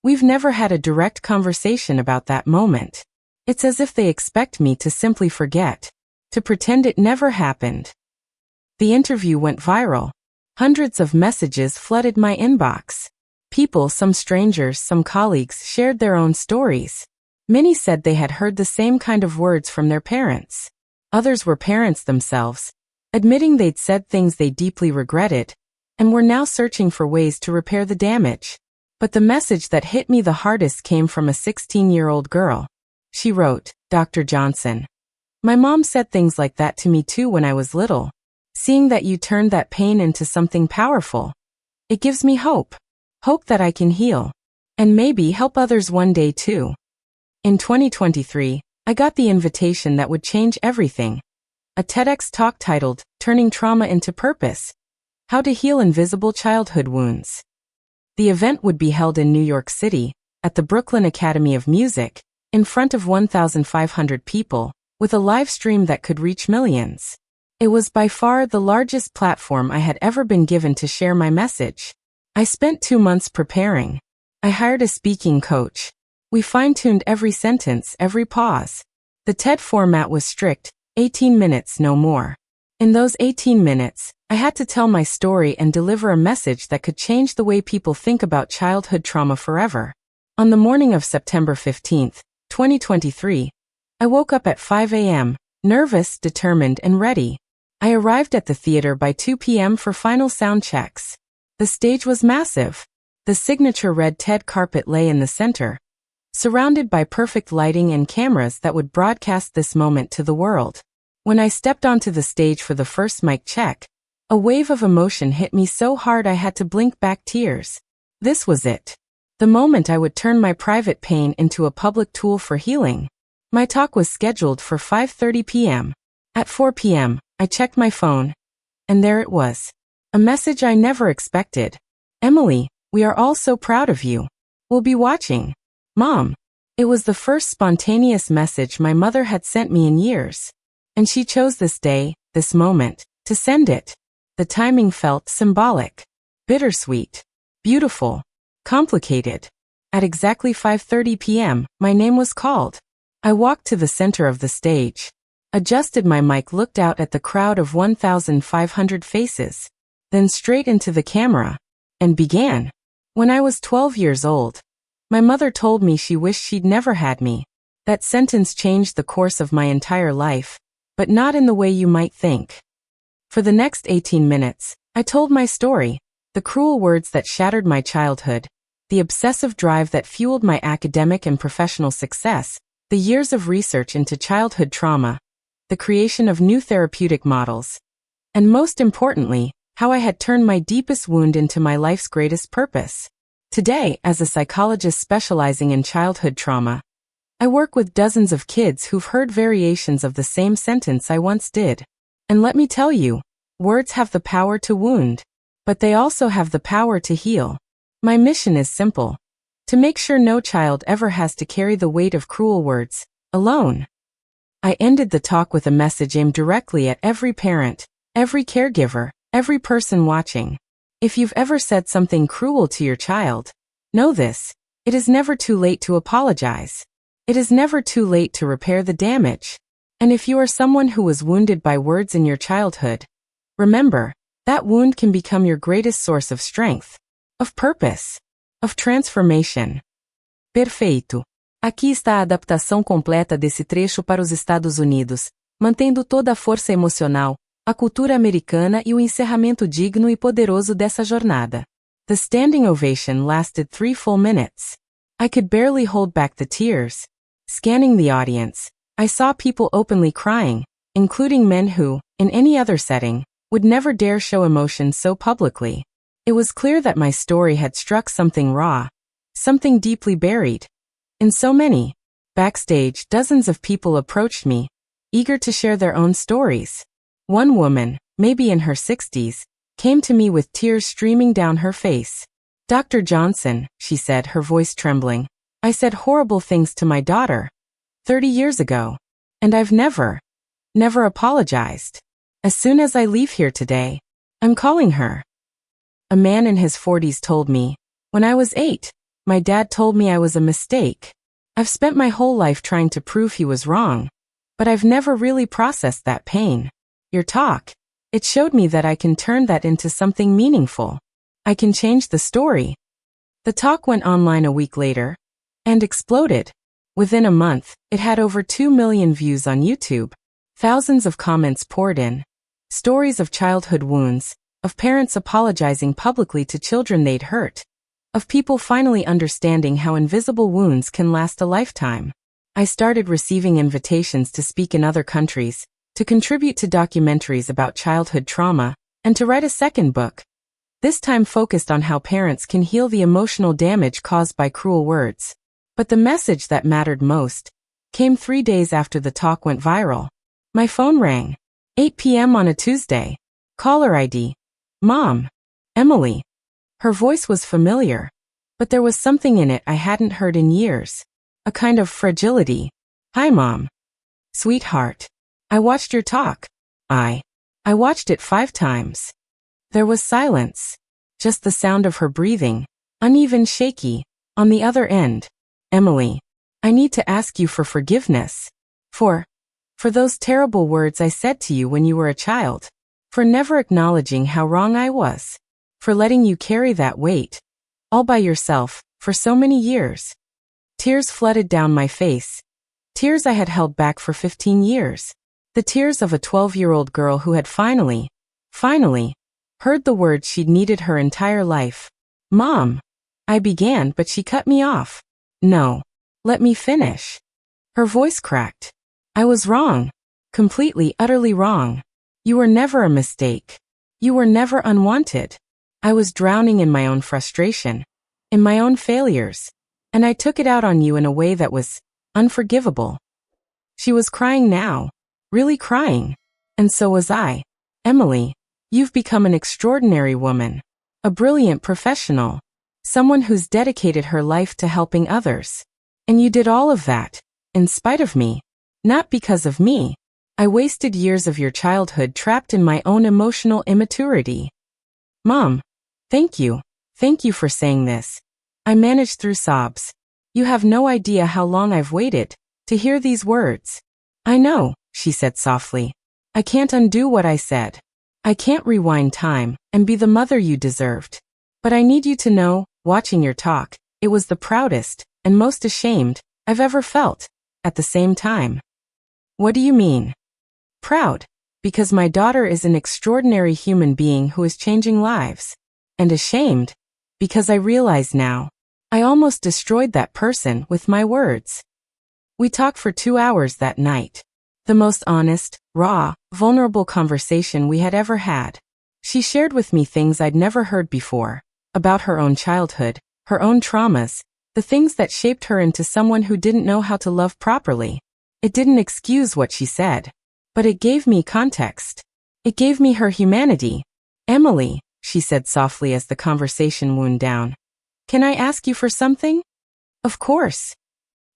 we've never had a direct conversation about that moment. It's as if they expect me to simply forget, to pretend it never happened. The interview went viral. Hundreds of messages flooded my inbox. People, some strangers, some colleagues, shared their own stories. Many said they had heard the same kind of words from their parents. Others were parents themselves, admitting they'd said things they deeply regretted, and were now searching for ways to repair the damage. But the message that hit me the hardest came from a 16-year-old girl. She wrote, Dr. Johnson, my mom said things like that to me too when I was little. Seeing that you turned that pain into something powerful, it gives me hope. Hope that I can heal. And maybe help others one day too. In 2023, I got the invitation that would change everything. A TEDx talk titled, Turning Trauma into Purpose: How to Heal Invisible Childhood Wounds. The event would be held in New York City, at the Brooklyn Academy of Music, in front of 1,500 people, with a live stream that could reach millions. It was by far the largest platform I had ever been given to share my message. I spent 2 months preparing. I hired a speaking coach. We fine-tuned every sentence, every pause. The TED format was strict, 18 minutes, no more. In those 18 minutes, I had to tell my story and deliver a message that could change the way people think about childhood trauma forever. On the morning of September 15, 2023, I woke up at 5 a.m., nervous, determined, and ready. I arrived at the theater by 2 p.m. for final sound checks. The stage was massive. The signature red TED carpet lay in the center, surrounded by perfect lighting and cameras that would broadcast this moment to the world. When I stepped onto the stage for the first mic check, a wave of emotion hit me so hard I had to blink back tears. This was it. The moment I would turn my private pain into a public tool for healing. My talk was scheduled for 5:30 p.m. At 4 p.m., I checked my phone, and there it was. A message I never expected. Emily, we are all so proud of you. We'll be watching. Mom. It was the first spontaneous message my mother had sent me in years. And she chose this day, this moment, to send it. The timing felt symbolic, bittersweet, beautiful, complicated. At exactly 5:30 p.m., my name was called. I walked to the center of the stage, adjusted my mic, looked out at the crowd of 1,500 faces. then straight into the camera, and began. When I was 12 years old, my mother told me she wished she'd never had me. That sentence changed the course of my entire life, but not in the way you might think. For the next 18 minutes, I told my story, the cruel words that shattered my childhood, the obsessive drive that fueled my academic and professional success, the years of research into childhood trauma, the creation of new therapeutic models, and most importantly, how I had turned my deepest wound into my life's greatest purpose. Today, as a psychologist specializing in childhood trauma, I work with dozens of kids who've heard variations of the same sentence I once did. And let me tell you, words have the power to wound, but they also have the power to heal. My mission is simple: to make sure no child ever has to carry the weight of cruel words alone. I ended the talk with a message aimed directly at every parent, every caregiver, every person watching. If you've ever said something cruel to your child, know this: it is never too late to apologize. It is never too late to repair the damage. And if you are someone who was wounded by words in your childhood, remember, that wound can become your greatest source of strength, of purpose, of transformation. Perfeito. Aqui está a adaptação completa desse trecho para os Estados Unidos, mantendo toda a força emocional, a cultura americana e o encerramento digno e poderoso dessa jornada. The standing ovation lasted 3 full minutes. I could barely hold back the tears. Scanning the audience, I saw people openly crying, including men who, in any other setting, would never dare show emotion so publicly. It was clear that my story had struck something raw, something deeply buried. In so many. Backstage, dozens of people approached me, eager to share their own stories. One woman, maybe in her 60s, came to me with tears streaming down her face. "Dr. Johnson," she said, her voice trembling, "I said horrible things to my daughter 30 years ago, and I've never apologized. As soon as I leave here today, I'm calling her." A man in his 40s told me, "When I was 8, my dad told me I was a mistake. I've spent my whole life trying to prove he was wrong, but I've never really processed that pain. Your talk, it showed me that I can turn that into something meaningful. I can change the story." The talk went online a week later and exploded. Within a month, it had over 2 million views on YouTube. Thousands of comments poured in. Stories of childhood wounds, of parents apologizing publicly to children they'd hurt, of people finally understanding how invisible wounds can last a lifetime. I started receiving invitations to speak in other countries, to contribute to documentaries about childhood trauma, and to write a second book. This time focused on how parents can heal the emotional damage caused by cruel words. But the message that mattered most came 3 days after the talk went viral. My phone rang. 8 p.m. on a Tuesday. Caller ID: Mom. Emily. Her voice was familiar, but there was something in it I hadn't heard in years. A kind of fragility. "Hi, Mom. Sweetheart. I watched your talk. I watched it 5 times. There was silence. Just the sound of her breathing, uneven, shaky, on the other end. Emily, I need to ask you for forgiveness. For those terrible words I said to you when you were a child. For never acknowledging how wrong I was. For letting you carry that weight, all by yourself, for so many years." Tears flooded down my face. Tears I had held back for 15 years. The tears of a 12-year-old girl who had finally, heard the words she'd needed her entire life. "Mom," I began, but she cut me off. "No. Let me finish." Her voice cracked. "I was wrong. Completely, utterly wrong. You were never a mistake. You were never unwanted. I was drowning in my own frustration, in my own failures, and I took it out on you in a way that was unforgivable." She was crying now, really crying, and so was I. "Emily, you've become an extraordinary woman, a brilliant professional, someone who's dedicated her life to helping others. And you did all of that, in spite of me, not because of me. I wasted years of your childhood trapped in my own emotional immaturity. Mom, thank you. Thank you for saying this." I managed through sobs. "You have no idea how long I've waited to hear these words." "I know," she said softly. "I can't undo what I said. I can't rewind time and be the mother you deserved. But I need you to know, watching your talk, it was the proudest and most ashamed I've ever felt at the same time. What do you mean? Proud, because my daughter is an extraordinary human being who is changing lives. And ashamed, because I realize now, I almost destroyed that person with my words. We talked for 2 hours that night. The most honest, raw, vulnerable conversation we had ever had. She shared with me things I'd never heard before, about her own childhood, her own traumas, the things that shaped her into someone who didn't know how to love properly. It didn't excuse what she said, but it gave me context. It gave me her humanity. Emily, she said softly as the conversation wound down. Can I ask you for something? Of course.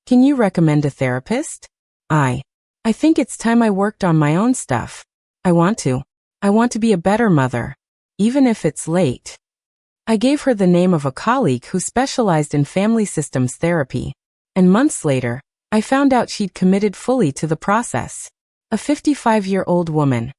Can you recommend a therapist? I think it's time I worked on my own stuff. I want to be a better mother, even if it's late. I gave her the name of a colleague who specialized in family systems therapy, and months later, I found out she'd committed fully to the process. A 55-year-old woman,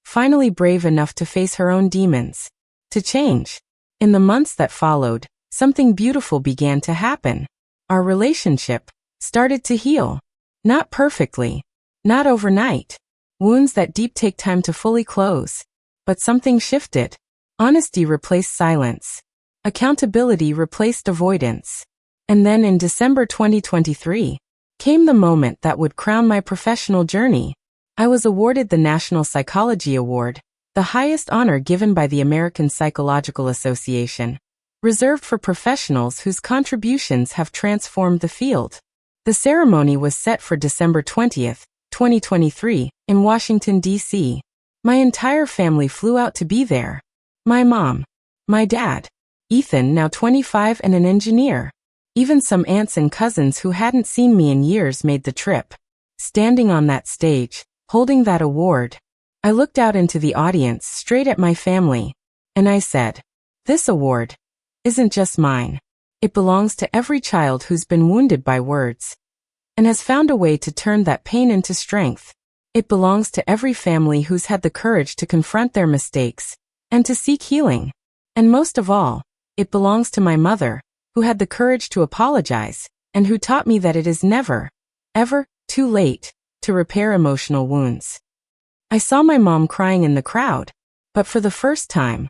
finally brave enough to face her own demons, to change. In the months that followed, something beautiful began to happen. Our relationship started to heal. Not perfectly, not overnight. Wounds that deep take time to fully close. But something shifted. Honesty replaced silence. Accountability replaced avoidance. And then in December 2023, came the moment that would crown my professional journey. I was awarded the National Psychology Award, the highest honor given by the American Psychological Association, reserved for professionals whose contributions have transformed the field. The ceremony was set for December 20th, 2023, in Washington, D.C. My entire family flew out to be there. My mom, my dad, Ethan, now 25 and an engineer. Even some aunts and cousins who hadn't seen me in years made the trip. Standing on that stage, holding that award, I looked out into the audience straight at my family, and I said, this award isn't just mine. It belongs to every child who's been wounded by words and has found a way to turn that pain into strength. It belongs to every family who's had the courage to confront their mistakes and to seek healing. And most of all, it belongs to my mother, who had the courage to apologize and who taught me that it is never, ever, too late to repair emotional wounds. I saw my mom crying in the crowd, but for the first time,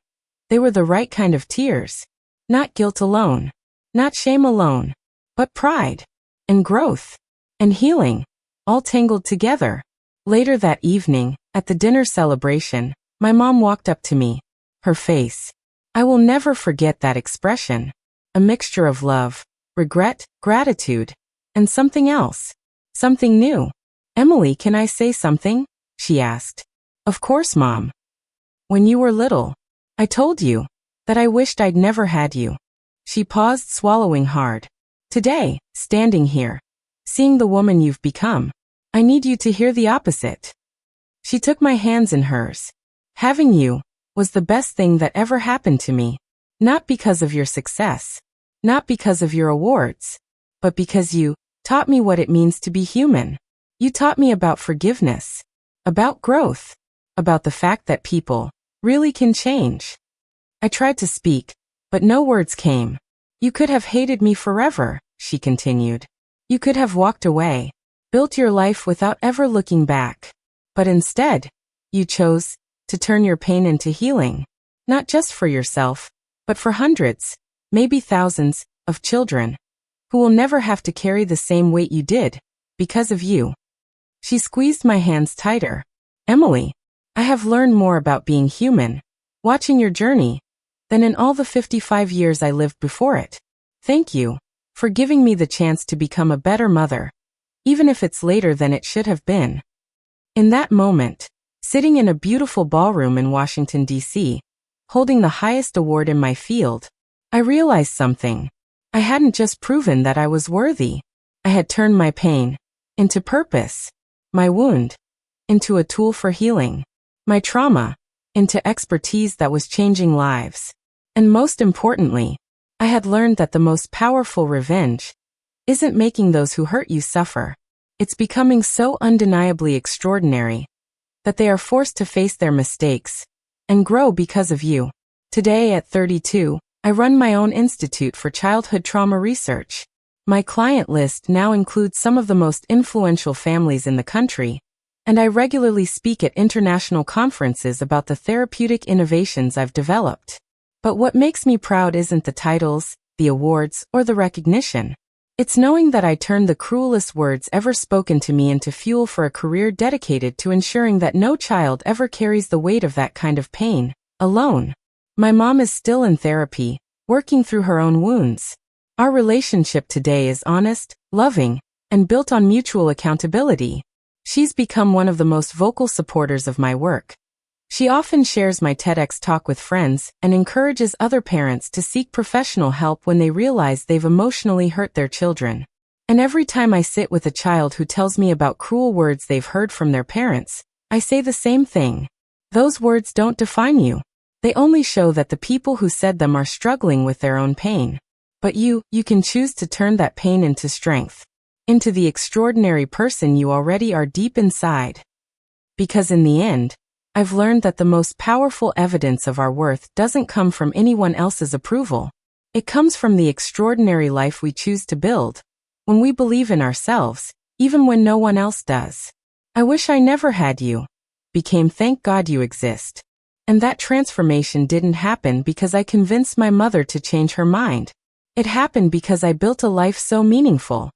they were the right kind of tears. Not guilt alone, not shame alone, but pride, and growth, and healing, all tangled together. Later that evening, at the dinner celebration, my mom walked up to me. Her face. I will never forget that expression. A mixture of love, regret, gratitude, and something else. Something new. Emily, can I say something? She asked. Of course, Mom. When you were little, I told you that I wished I'd never had you. She paused, swallowing hard. Today, standing here, seeing the woman you've become, I need you to hear the opposite. She took my hands in hers. Having you was the best thing that ever happened to me. Not because of your success, not because of your awards, but because you taught me what it means to be human. You taught me about forgiveness, about growth, about the fact that people really can change. I tried to speak, but no words came. You could have hated me forever, she continued. You could have walked away, built your life without ever looking back. But instead, you chose to turn your pain into healing, not just for yourself, but for hundreds, maybe thousands, of children who will never have to carry the same weight you did because of you. She squeezed my hands tighter. Emily, I have learned more about being human, watching your journey, than in all the 55 years I lived before it. Thank you for giving me the chance to become a better mother, even if it's later than it should have been. In that moment, sitting in a beautiful ballroom in Washington, D.C., holding the highest award in my field, I realized something. I hadn't just proven that I was worthy. I had turned my pain into purpose, my wound into a tool for healing, my trauma into expertise that was changing lives. And most importantly, I had learned that the most powerful revenge isn't making those who hurt you suffer. It's becoming so undeniably extraordinary that they are forced to face their mistakes and grow because of you. Today at 32, I run my own institute for childhood trauma research. My client list now includes some of the most influential families in the country, and I regularly speak at international conferences about the therapeutic innovations I've developed. But what makes me proud isn't the titles, the awards, or the recognition. It's knowing that I turned the cruelest words ever spoken to me into fuel for a career dedicated to ensuring that no child ever carries the weight of that kind of pain, alone. My mom is still in therapy, working through her own wounds. Our relationship today is honest, loving, and built on mutual accountability. She's become one of the most vocal supporters of my work. She often shares my TEDx talk with friends and encourages other parents to seek professional help when they realize they've emotionally hurt their children. And every time I sit with a child who tells me about cruel words they've heard from their parents, I say the same thing. Those words don't define you. They only show that the people who said them are struggling with their own pain. But you can choose to turn that pain into strength, into the extraordinary person you already are deep inside. Because in the end, I've learned that the most powerful evidence of our worth doesn't come from anyone else's approval. It comes from the extraordinary life we choose to build, when we believe in ourselves, even when no one else does. I wish I never had you. Became thank God you exist. And that transformation didn't happen because I convinced my mother to change her mind. It happened because I built a life so meaningful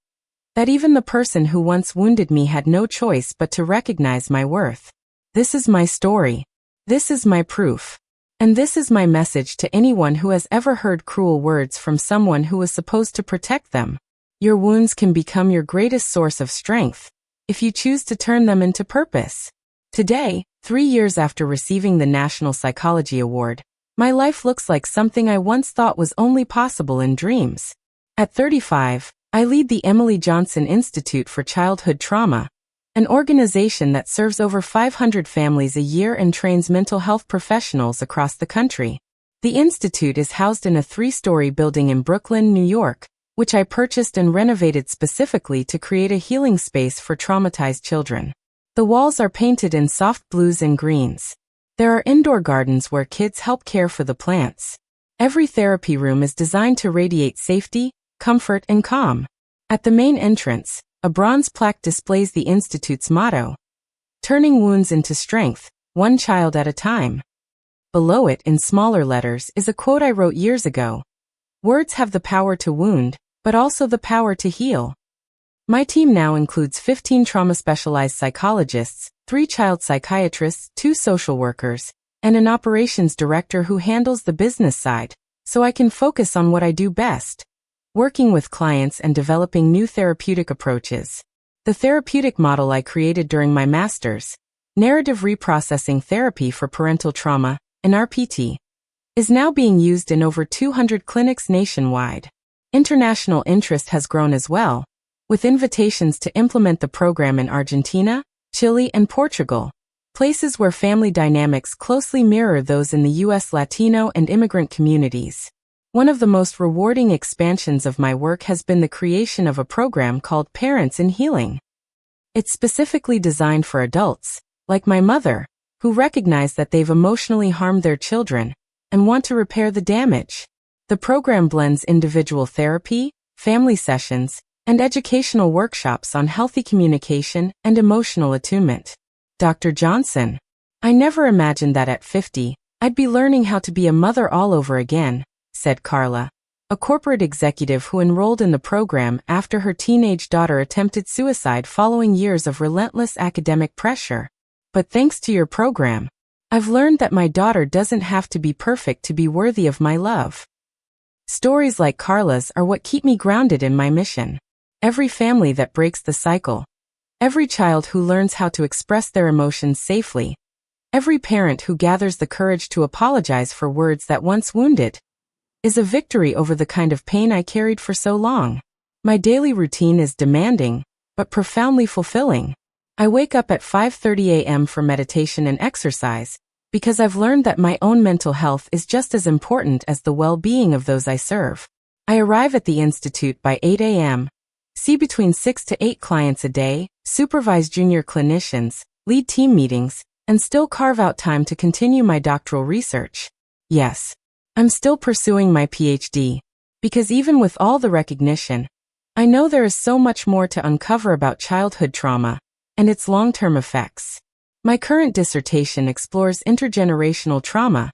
that even the person who once wounded me had no choice but to recognize my worth. This is my story. This is my proof. And this is my message to anyone who has ever heard cruel words from someone who was supposed to protect them. Your wounds can become your greatest source of strength if you choose to turn them into purpose. Today, 3 years after receiving the National Psychology Award, my life looks like something I once thought was only possible in dreams. At 35, I lead the Emily Johnson Institute for Childhood Trauma, an organization that serves over 500 families a year and trains mental health professionals across the country. The institute is housed in a 3-story building in Brooklyn, New York, which I purchased and renovated specifically to create a healing space for traumatized children. The walls are painted in soft blues and greens. There are indoor gardens where kids help care for the plants. Every therapy room is designed to radiate safety, comfort, and calm. At the main entrance, a bronze plaque displays the Institute's motto, turning wounds into strength, one child at a time. Below it, in smaller letters, is a quote I wrote years ago. Words have the power to wound, but also the power to heal. My team now includes 15 trauma-specialized psychologists, 3 child psychiatrists, 2 social workers, and an operations director who handles the business side, so I can focus on what I do best, working with clients and developing new therapeutic approaches. The therapeutic model I created during my master's, Narrative Reprocessing Therapy for Parental Trauma, an RPT, is now being used in over 200 clinics nationwide. International interest has grown as well, with invitations to implement the program in Argentina, Chile, and Portugal, places where family dynamics closely mirror those in the U.S. Latino and immigrant communities. One of the most rewarding expansions of my work has been the creation of a program called Parents in Healing. It's specifically designed for adults, like my mother, who recognize that they've emotionally harmed their children and want to repair the damage. The program blends individual therapy, family sessions, and educational workshops on healthy communication and emotional attunement. Dr. Johnson. I never imagined that at 50, I'd be learning how to be a mother all over again, said Carla, a corporate executive who enrolled in the program after her teenage daughter attempted suicide following years of relentless academic pressure. But thanks to your program, I've learned that my daughter doesn't have to be perfect to be worthy of my love. Stories like Carla's are what keep me grounded in my mission. Every family that breaks the cycle, every child who learns how to express their emotions safely, every parent who gathers the courage to apologize for words that once wounded, is a victory over the kind of pain I carried for so long. My daily routine is demanding, but profoundly fulfilling. I wake up at 5:30 a.m. for meditation and exercise, because I've learned that my own mental health is just as important as the well-being of those I serve. I arrive at the Institute by 8 a.m., see between 6 to 8 clients a day, supervise junior clinicians, lead team meetings, and still carve out time to continue my doctoral research. Yes, I'm still pursuing my PhD, because even with all the recognition, I know there is so much more to uncover about childhood trauma and its long-term effects. My current dissertation explores intergenerational trauma,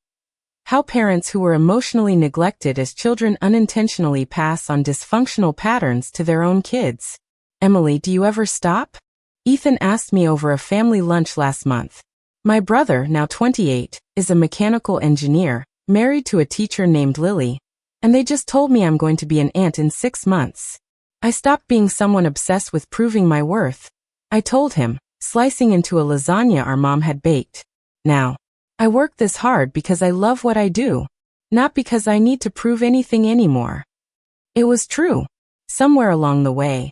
how parents who were emotionally neglected as children unintentionally pass on dysfunctional patterns to their own kids. Emily, do you ever stop? Ethan asked me over a family lunch last month. My brother, now 28, is a mechanical engineer, married to a teacher named Lily, and they just told me I'm going to be an aunt in 6 months. I stopped being someone obsessed with proving my worth, I told him, slicing into a lasagna our mom had baked. Now, I work this hard because I love what I do, not because I need to prove anything anymore. It was true. Somewhere along the way,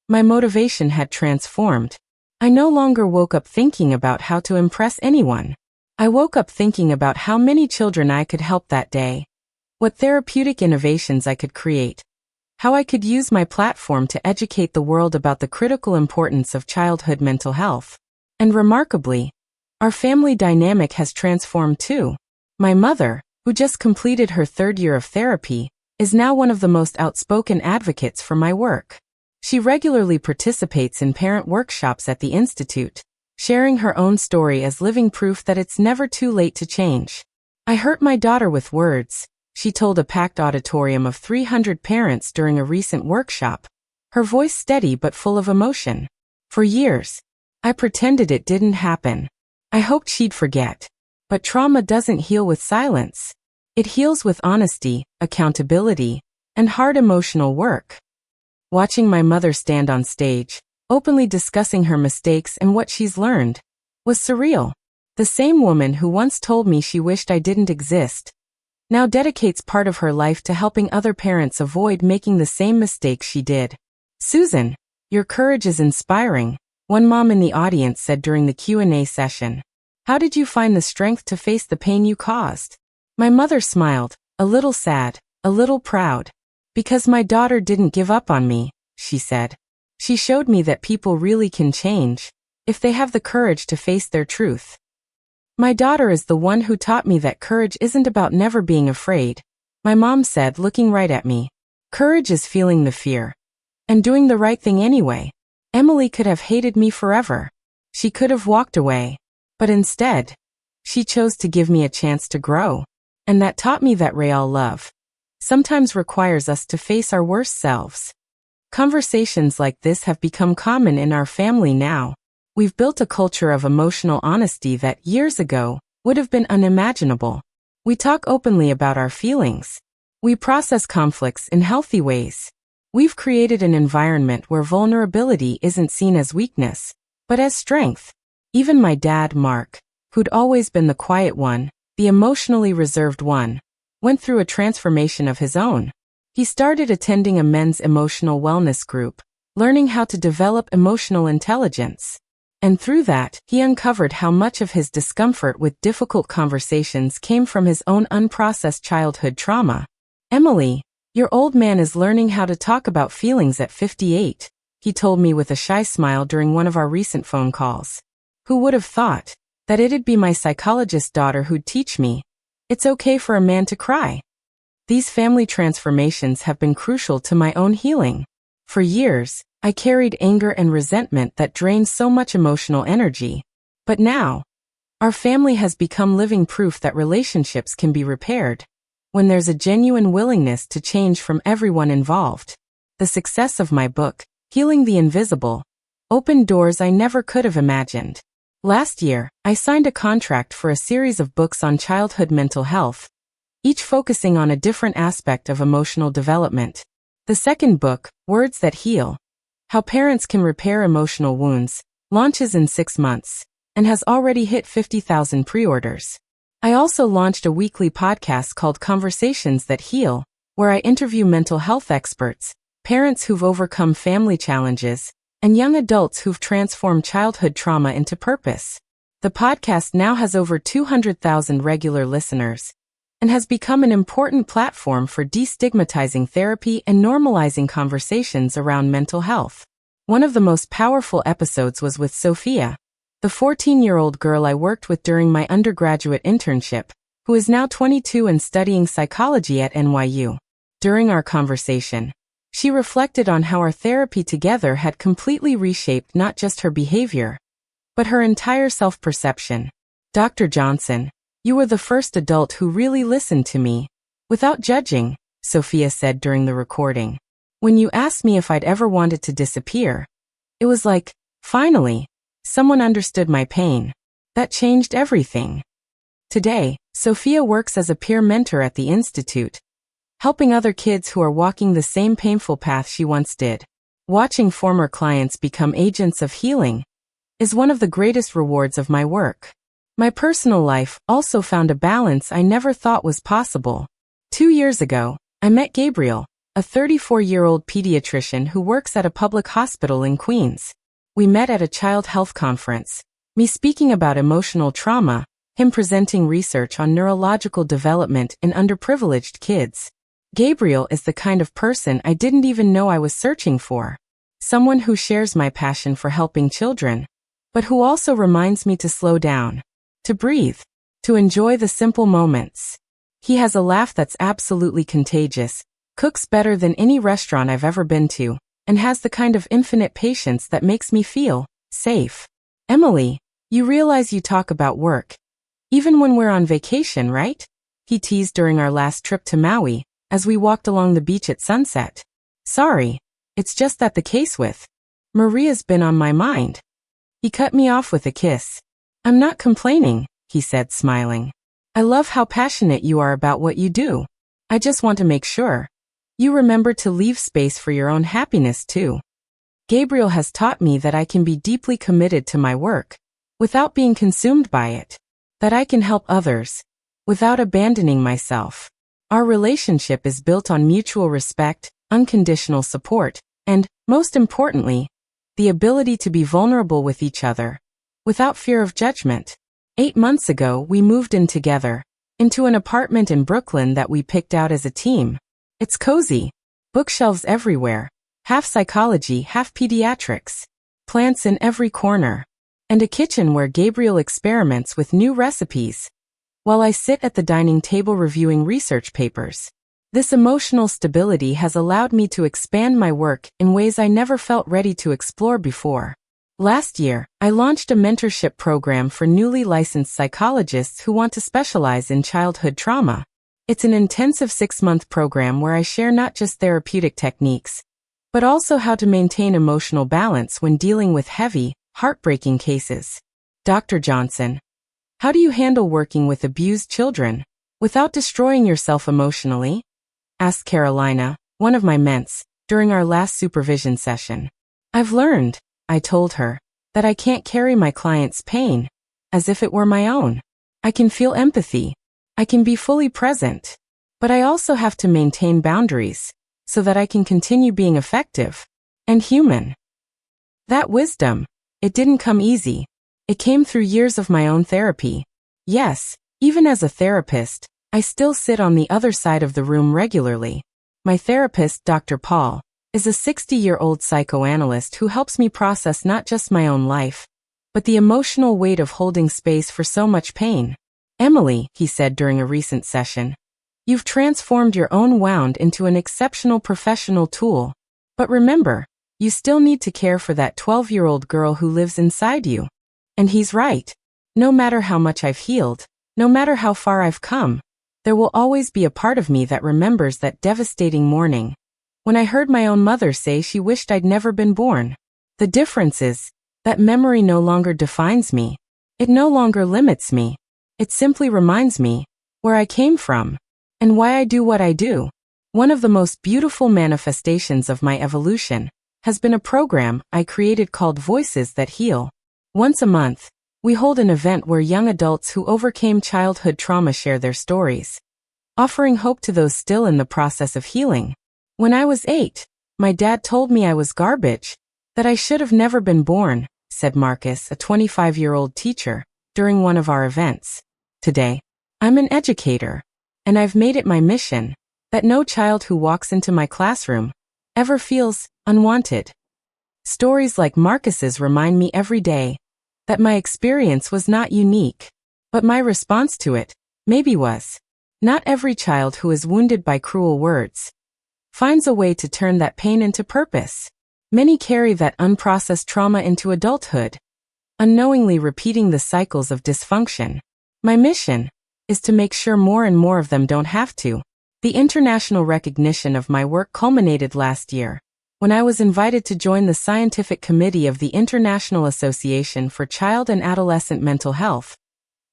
my motivation had transformed. I no longer woke up thinking about how to impress anyone. I woke up thinking about how many children I could help that day, what therapeutic innovations I could create, how I could use my platform to educate the world about the critical importance of childhood mental health. And remarkably, our family dynamic has transformed too. My mother, who just completed her 3rd year of therapy, is now one of the most outspoken advocates for my work. She regularly participates in parent workshops at the Institute, sharing her own story as living proof that it's never too late to change. I hurt my daughter with words, she told a packed auditorium of 300 parents during a recent workshop, her voice steady but full of emotion. For years, I pretended it didn't happen. I hoped she'd forget. But trauma doesn't heal with silence. It heals with honesty, accountability, and hard emotional work. Watching my mother stand on stage, openly discussing her mistakes and what she's learned, was surreal. The same woman who once told me she wished I didn't exist, now dedicates part of her life to helping other parents avoid making the same mistakes she did. Susan, your courage is inspiring, one mom in the audience said during the Q&A session. How did you find the strength to face the pain you caused? My mother smiled, a little sad, a little proud. Because my daughter didn't give up on me, she said. She showed me that people really can change, if they have the courage to face their truth. My daughter is the one who taught me that courage isn't about never being afraid, my mom said, looking right at me. Courage is feeling the fear and doing the right thing anyway. Emily could have hated me forever. She could have walked away. But instead, she chose to give me a chance to grow. And that taught me that real love sometimes requires us to face our worst selves. Conversations like this have become common in our family now. We've built a culture of emotional honesty that years ago would have been unimaginable. We talk openly about our feelings. We process conflicts in healthy ways. We've created an environment where vulnerability isn't seen as weakness, but as strength. Even my dad, Mark, who'd always been the quiet one, the emotionally reserved one, went through a transformation of his own. He started attending a men's emotional wellness group, learning how to develop emotional intelligence. And through that, he uncovered how much of his discomfort with difficult conversations came from his own unprocessed childhood trauma. Emily, your old man is learning how to talk about feelings at 58, he told me with a shy smile during one of our recent phone calls. Who would have thought that it'd be my psychologist daughter who'd teach me it's okay for a man to cry? These family transformations have been crucial to my own healing. For years, I carried anger and resentment that drained so much emotional energy. But now, our family has become living proof that relationships can be repaired when there's a genuine willingness to change from everyone involved. The success of my book, Healing the Invisible, opened doors I never could have imagined. Last year, I signed a contract for a series of books on childhood mental health, each focusing on a different aspect of emotional development. The second book, Words That Heal, How Parents Can Repair Emotional Wounds, launches in 6 months and has already hit 50,000 pre-orders. I also launched a weekly podcast called Conversations That Heal, where I interview mental health experts, parents who've overcome family challenges, and young adults who've transformed childhood trauma into purpose. The podcast now has over 200,000 regular listeners and has become an important platform for destigmatizing therapy and normalizing conversations around mental health. One of the most powerful episodes was with Sophia, the 14-year-old girl I worked with during my undergraduate internship, who is now 22 and studying psychology at NYU. During our conversation, she reflected on how our therapy together had completely reshaped not just her behavior, but her entire self-perception. Dr. Johnson, you were the first adult who really listened to me, without judging, Sophia said during the recording. When you asked me if I'd ever wanted to disappear, it was like, finally, someone understood my pain. That changed everything. Today, Sophia works as a peer mentor at the Institute, helping other kids who are walking the same painful path she once did. Watching former clients become agents of healing is one of the greatest rewards of my work. My personal life also found a balance I never thought was possible. 2 years ago, I met Gabriel, a 34-year-old pediatrician who works at a public hospital in Queens. We met at a child health conference, me speaking about emotional trauma, him presenting research on neurological development in underprivileged kids. Gabriel is the kind of person I didn't even know I was searching for. Someone who shares my passion for helping children, but who also reminds me to slow down, to breathe, to enjoy the simple moments. He has a laugh that's absolutely contagious, cooks better than any restaurant I've ever been to, and has the kind of infinite patience that makes me feel safe. Emily, you realize you talk about work, even when we're on vacation, right? He teased during our last trip to Maui, as we walked along the beach at sunset. Sorry, it's just that the case with Maria's been on my mind. He cut me off with a kiss. I'm not complaining, he said, smiling. I love how passionate you are about what you do. I just want to make sure you remember to leave space for your own happiness too. Gabriel has taught me that I can be deeply committed to my work without being consumed by it, that I can help others without abandoning myself. Our relationship is built on mutual respect, unconditional support, and, most importantly, the ability to be vulnerable with each other, without fear of judgment. 8 months ago, we moved in together, into an apartment in Brooklyn that we picked out as a team. It's cozy, bookshelves everywhere, half psychology, half pediatrics, plants in every corner, and a kitchen where Gabriel experiments with new recipes, while I sit at the dining table reviewing research papers. This emotional stability has allowed me to expand my work in ways I never felt ready to explore before. Last year, I launched a mentorship program for newly licensed psychologists who want to specialize in childhood trauma. It's an intensive 6-month program where I share not just therapeutic techniques, but also how to maintain emotional balance when dealing with heavy, heartbreaking cases. Dr. Johnson, how do you handle working with abused children without destroying yourself emotionally? Asked Carolina, one of my ments, during our last supervision session. I've learned, I told her, that I can't carry my client's pain as if it were my own. I can feel empathy. I can be fully present. But I also have to maintain boundaries so that I can continue being effective and human. That wisdom, it didn't come easy. It came through years of my own therapy. Yes, even as a therapist, I still sit on the other side of the room regularly. My therapist, Dr. Paul, is a 60-year-old psychoanalyst who helps me process not just my own life, but the emotional weight of holding space for so much pain. Emily, he said during a recent session, you've transformed your own wound into an exceptional professional tool. But remember, you still need to care for that 12-year-old girl who lives inside you. And he's right. No matter how much I've healed, no matter how far I've come, there will always be a part of me that remembers that devastating morning when I heard my own mother say she wished I'd never been born. The difference is that memory no longer defines me. It no longer limits me. It simply reminds me where I came from and why I do what I do. One of the most beautiful manifestations of my evolution has been a program I created called Voices That Heal. Once a month, we hold an event where young adults who overcame childhood trauma share their stories, offering hope to those still in the process of healing. When I was 8, my dad told me I was garbage, that I should have never been born, said Marcus, a 25-year-old teacher, during one of our events. Today, I'm an educator, and I've made it my mission that no child who walks into my classroom ever feels unwanted. Stories like Marcus's remind me every day that my experience was not unique. But my response to it, maybe was. Not every child who is wounded by cruel words finds a way to turn that pain into purpose. Many carry that unprocessed trauma into adulthood, unknowingly repeating the cycles of dysfunction. My mission is to make sure more and more of them don't have to. The international recognition of my work culminated last year, when I was invited to join the scientific committee of the International Association for Child and Adolescent Mental Health,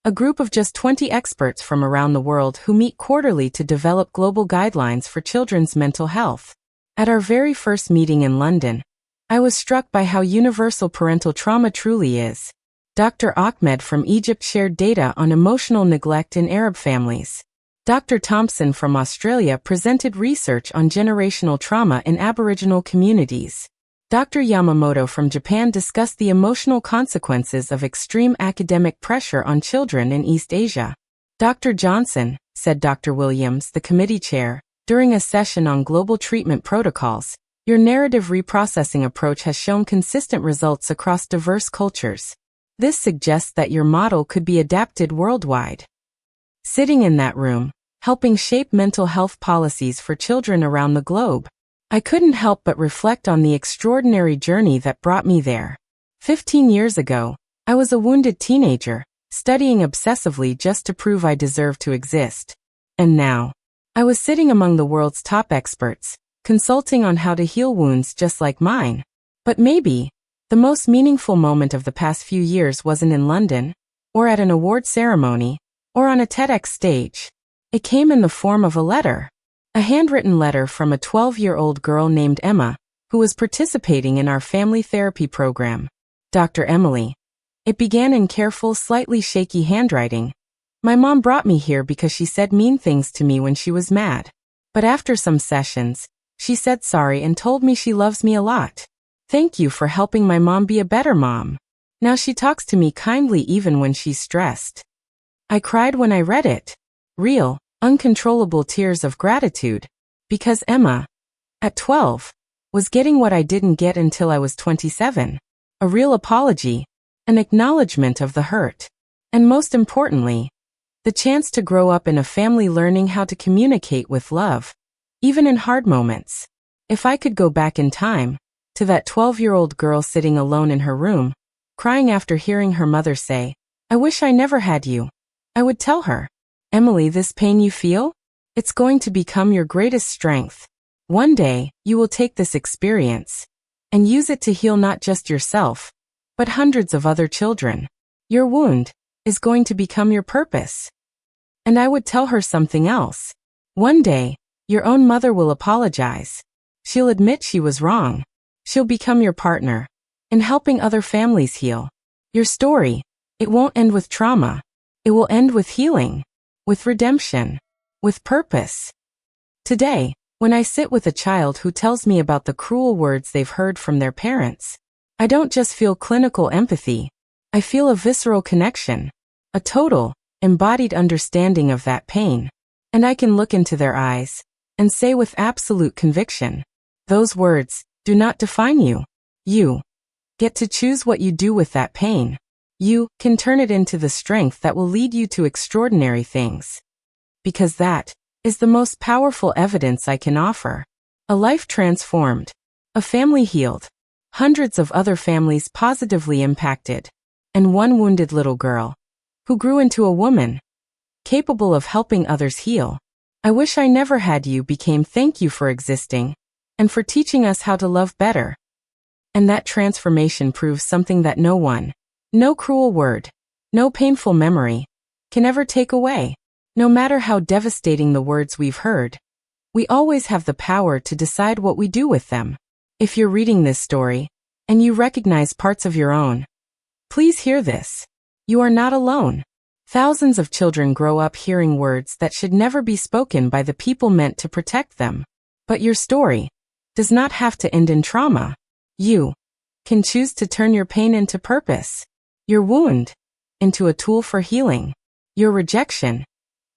a group of just 20 experts from around the world who meet quarterly to develop global guidelines for children's mental health. At our very first meeting in London, I was struck by how universal parental trauma truly is. Dr. Ahmed from Egypt shared data on emotional neglect in Arab families. Dr. Thompson from Australia presented research on generational trauma in Aboriginal communities. Dr. Yamamoto from Japan discussed the emotional consequences of extreme academic pressure on children in East Asia. Dr. Johnson, said Dr. Williams, the committee chair, during a session on global treatment protocols, your narrative reprocessing approach has shown consistent results across diverse cultures. This suggests that your model could be adapted worldwide. Sitting in that room, helping shape mental health policies for children around the globe, I couldn't help but reflect on the extraordinary journey that brought me there. 15 years ago, I was a wounded teenager, studying obsessively just to prove I deserved to exist. And now, I was sitting among the world's top experts, consulting on how to heal wounds just like mine. But maybe, the most meaningful moment of the past few years wasn't in London, or at an award ceremony, or on a TEDx stage. It came in the form of a letter. A handwritten letter from a 12-year-old girl named Emma, who was participating in our family therapy program. Dr. Emily. It began in careful, slightly shaky handwriting. My mom brought me here because she said mean things to me when she was mad. But after some sessions, she said sorry and told me she loves me a lot. Thank you for helping my mom be a better mom. Now she talks to me kindly even when she's stressed. I cried when I read it. Real, uncontrollable tears of gratitude. Because Emma, at 12, was getting what I didn't get until I was 27. A real apology, an acknowledgement of the hurt. And most importantly, the chance to grow up in a family learning how to communicate with love, even in hard moments. If I could go back in time, to that 12-year-old girl sitting alone in her room, crying after hearing her mother say, "I wish I never had you," I would tell her, "Emily, this pain you feel? It's going to become your greatest strength. One day, you will take this experience and use it to heal not just yourself, but hundreds of other children. Your wound is going to become your purpose." And I would tell her something else. One day, your own mother will apologize. She'll admit she was wrong. She'll become your partner in helping other families heal. Your story, it won't end with trauma. It will end with healing, with redemption, with purpose. Today, when I sit with a child who tells me about the cruel words they've heard from their parents, I don't just feel clinical empathy. I feel a visceral connection, a total, embodied understanding of that pain. And I can look into their eyes and say with absolute conviction, those words do not define you. You get to choose what you do with that pain. You can turn it into the strength that will lead you to extraordinary things. Because that is the most powerful evidence I can offer. A life transformed, a family healed, hundreds of other families positively impacted, and one wounded little girl who grew into a woman capable of helping others heal. I wish I never had you became thank you for existing and for teaching us how to love better. And that transformation proves something that no one, no cruel word, no painful memory can ever take away. No matter how devastating the words we've heard, we always have the power to decide what we do with them. If you're reading this story and you recognize parts of your own, please hear this. You are not alone. Thousands of children grow up hearing words that should never be spoken by the people meant to protect them. But your story does not have to end in trauma. You can choose to turn your pain into purpose, your wound into a tool for healing, your rejection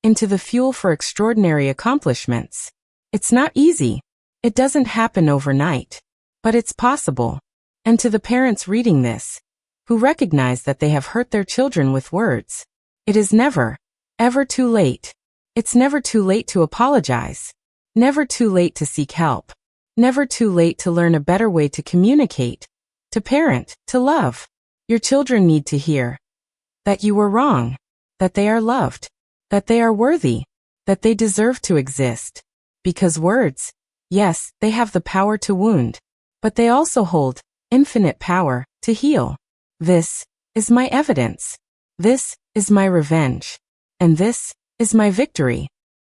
into the fuel for extraordinary accomplishments. It's not easy. It doesn't happen overnight. But it's possible. And to the parents reading this, who recognize that they have hurt their children with words. It is never, ever too late. It's never too late to apologize. Never too late to seek help. Never too late to learn a better way to communicate, to parent, to love. Your children need to hear that you were wrong, that they are loved, that they are worthy, that they deserve to exist. Because words, yes, they have the power to wound, but they also hold infinite power to heal. This is my evidence. This is my revenge. And this is my victory.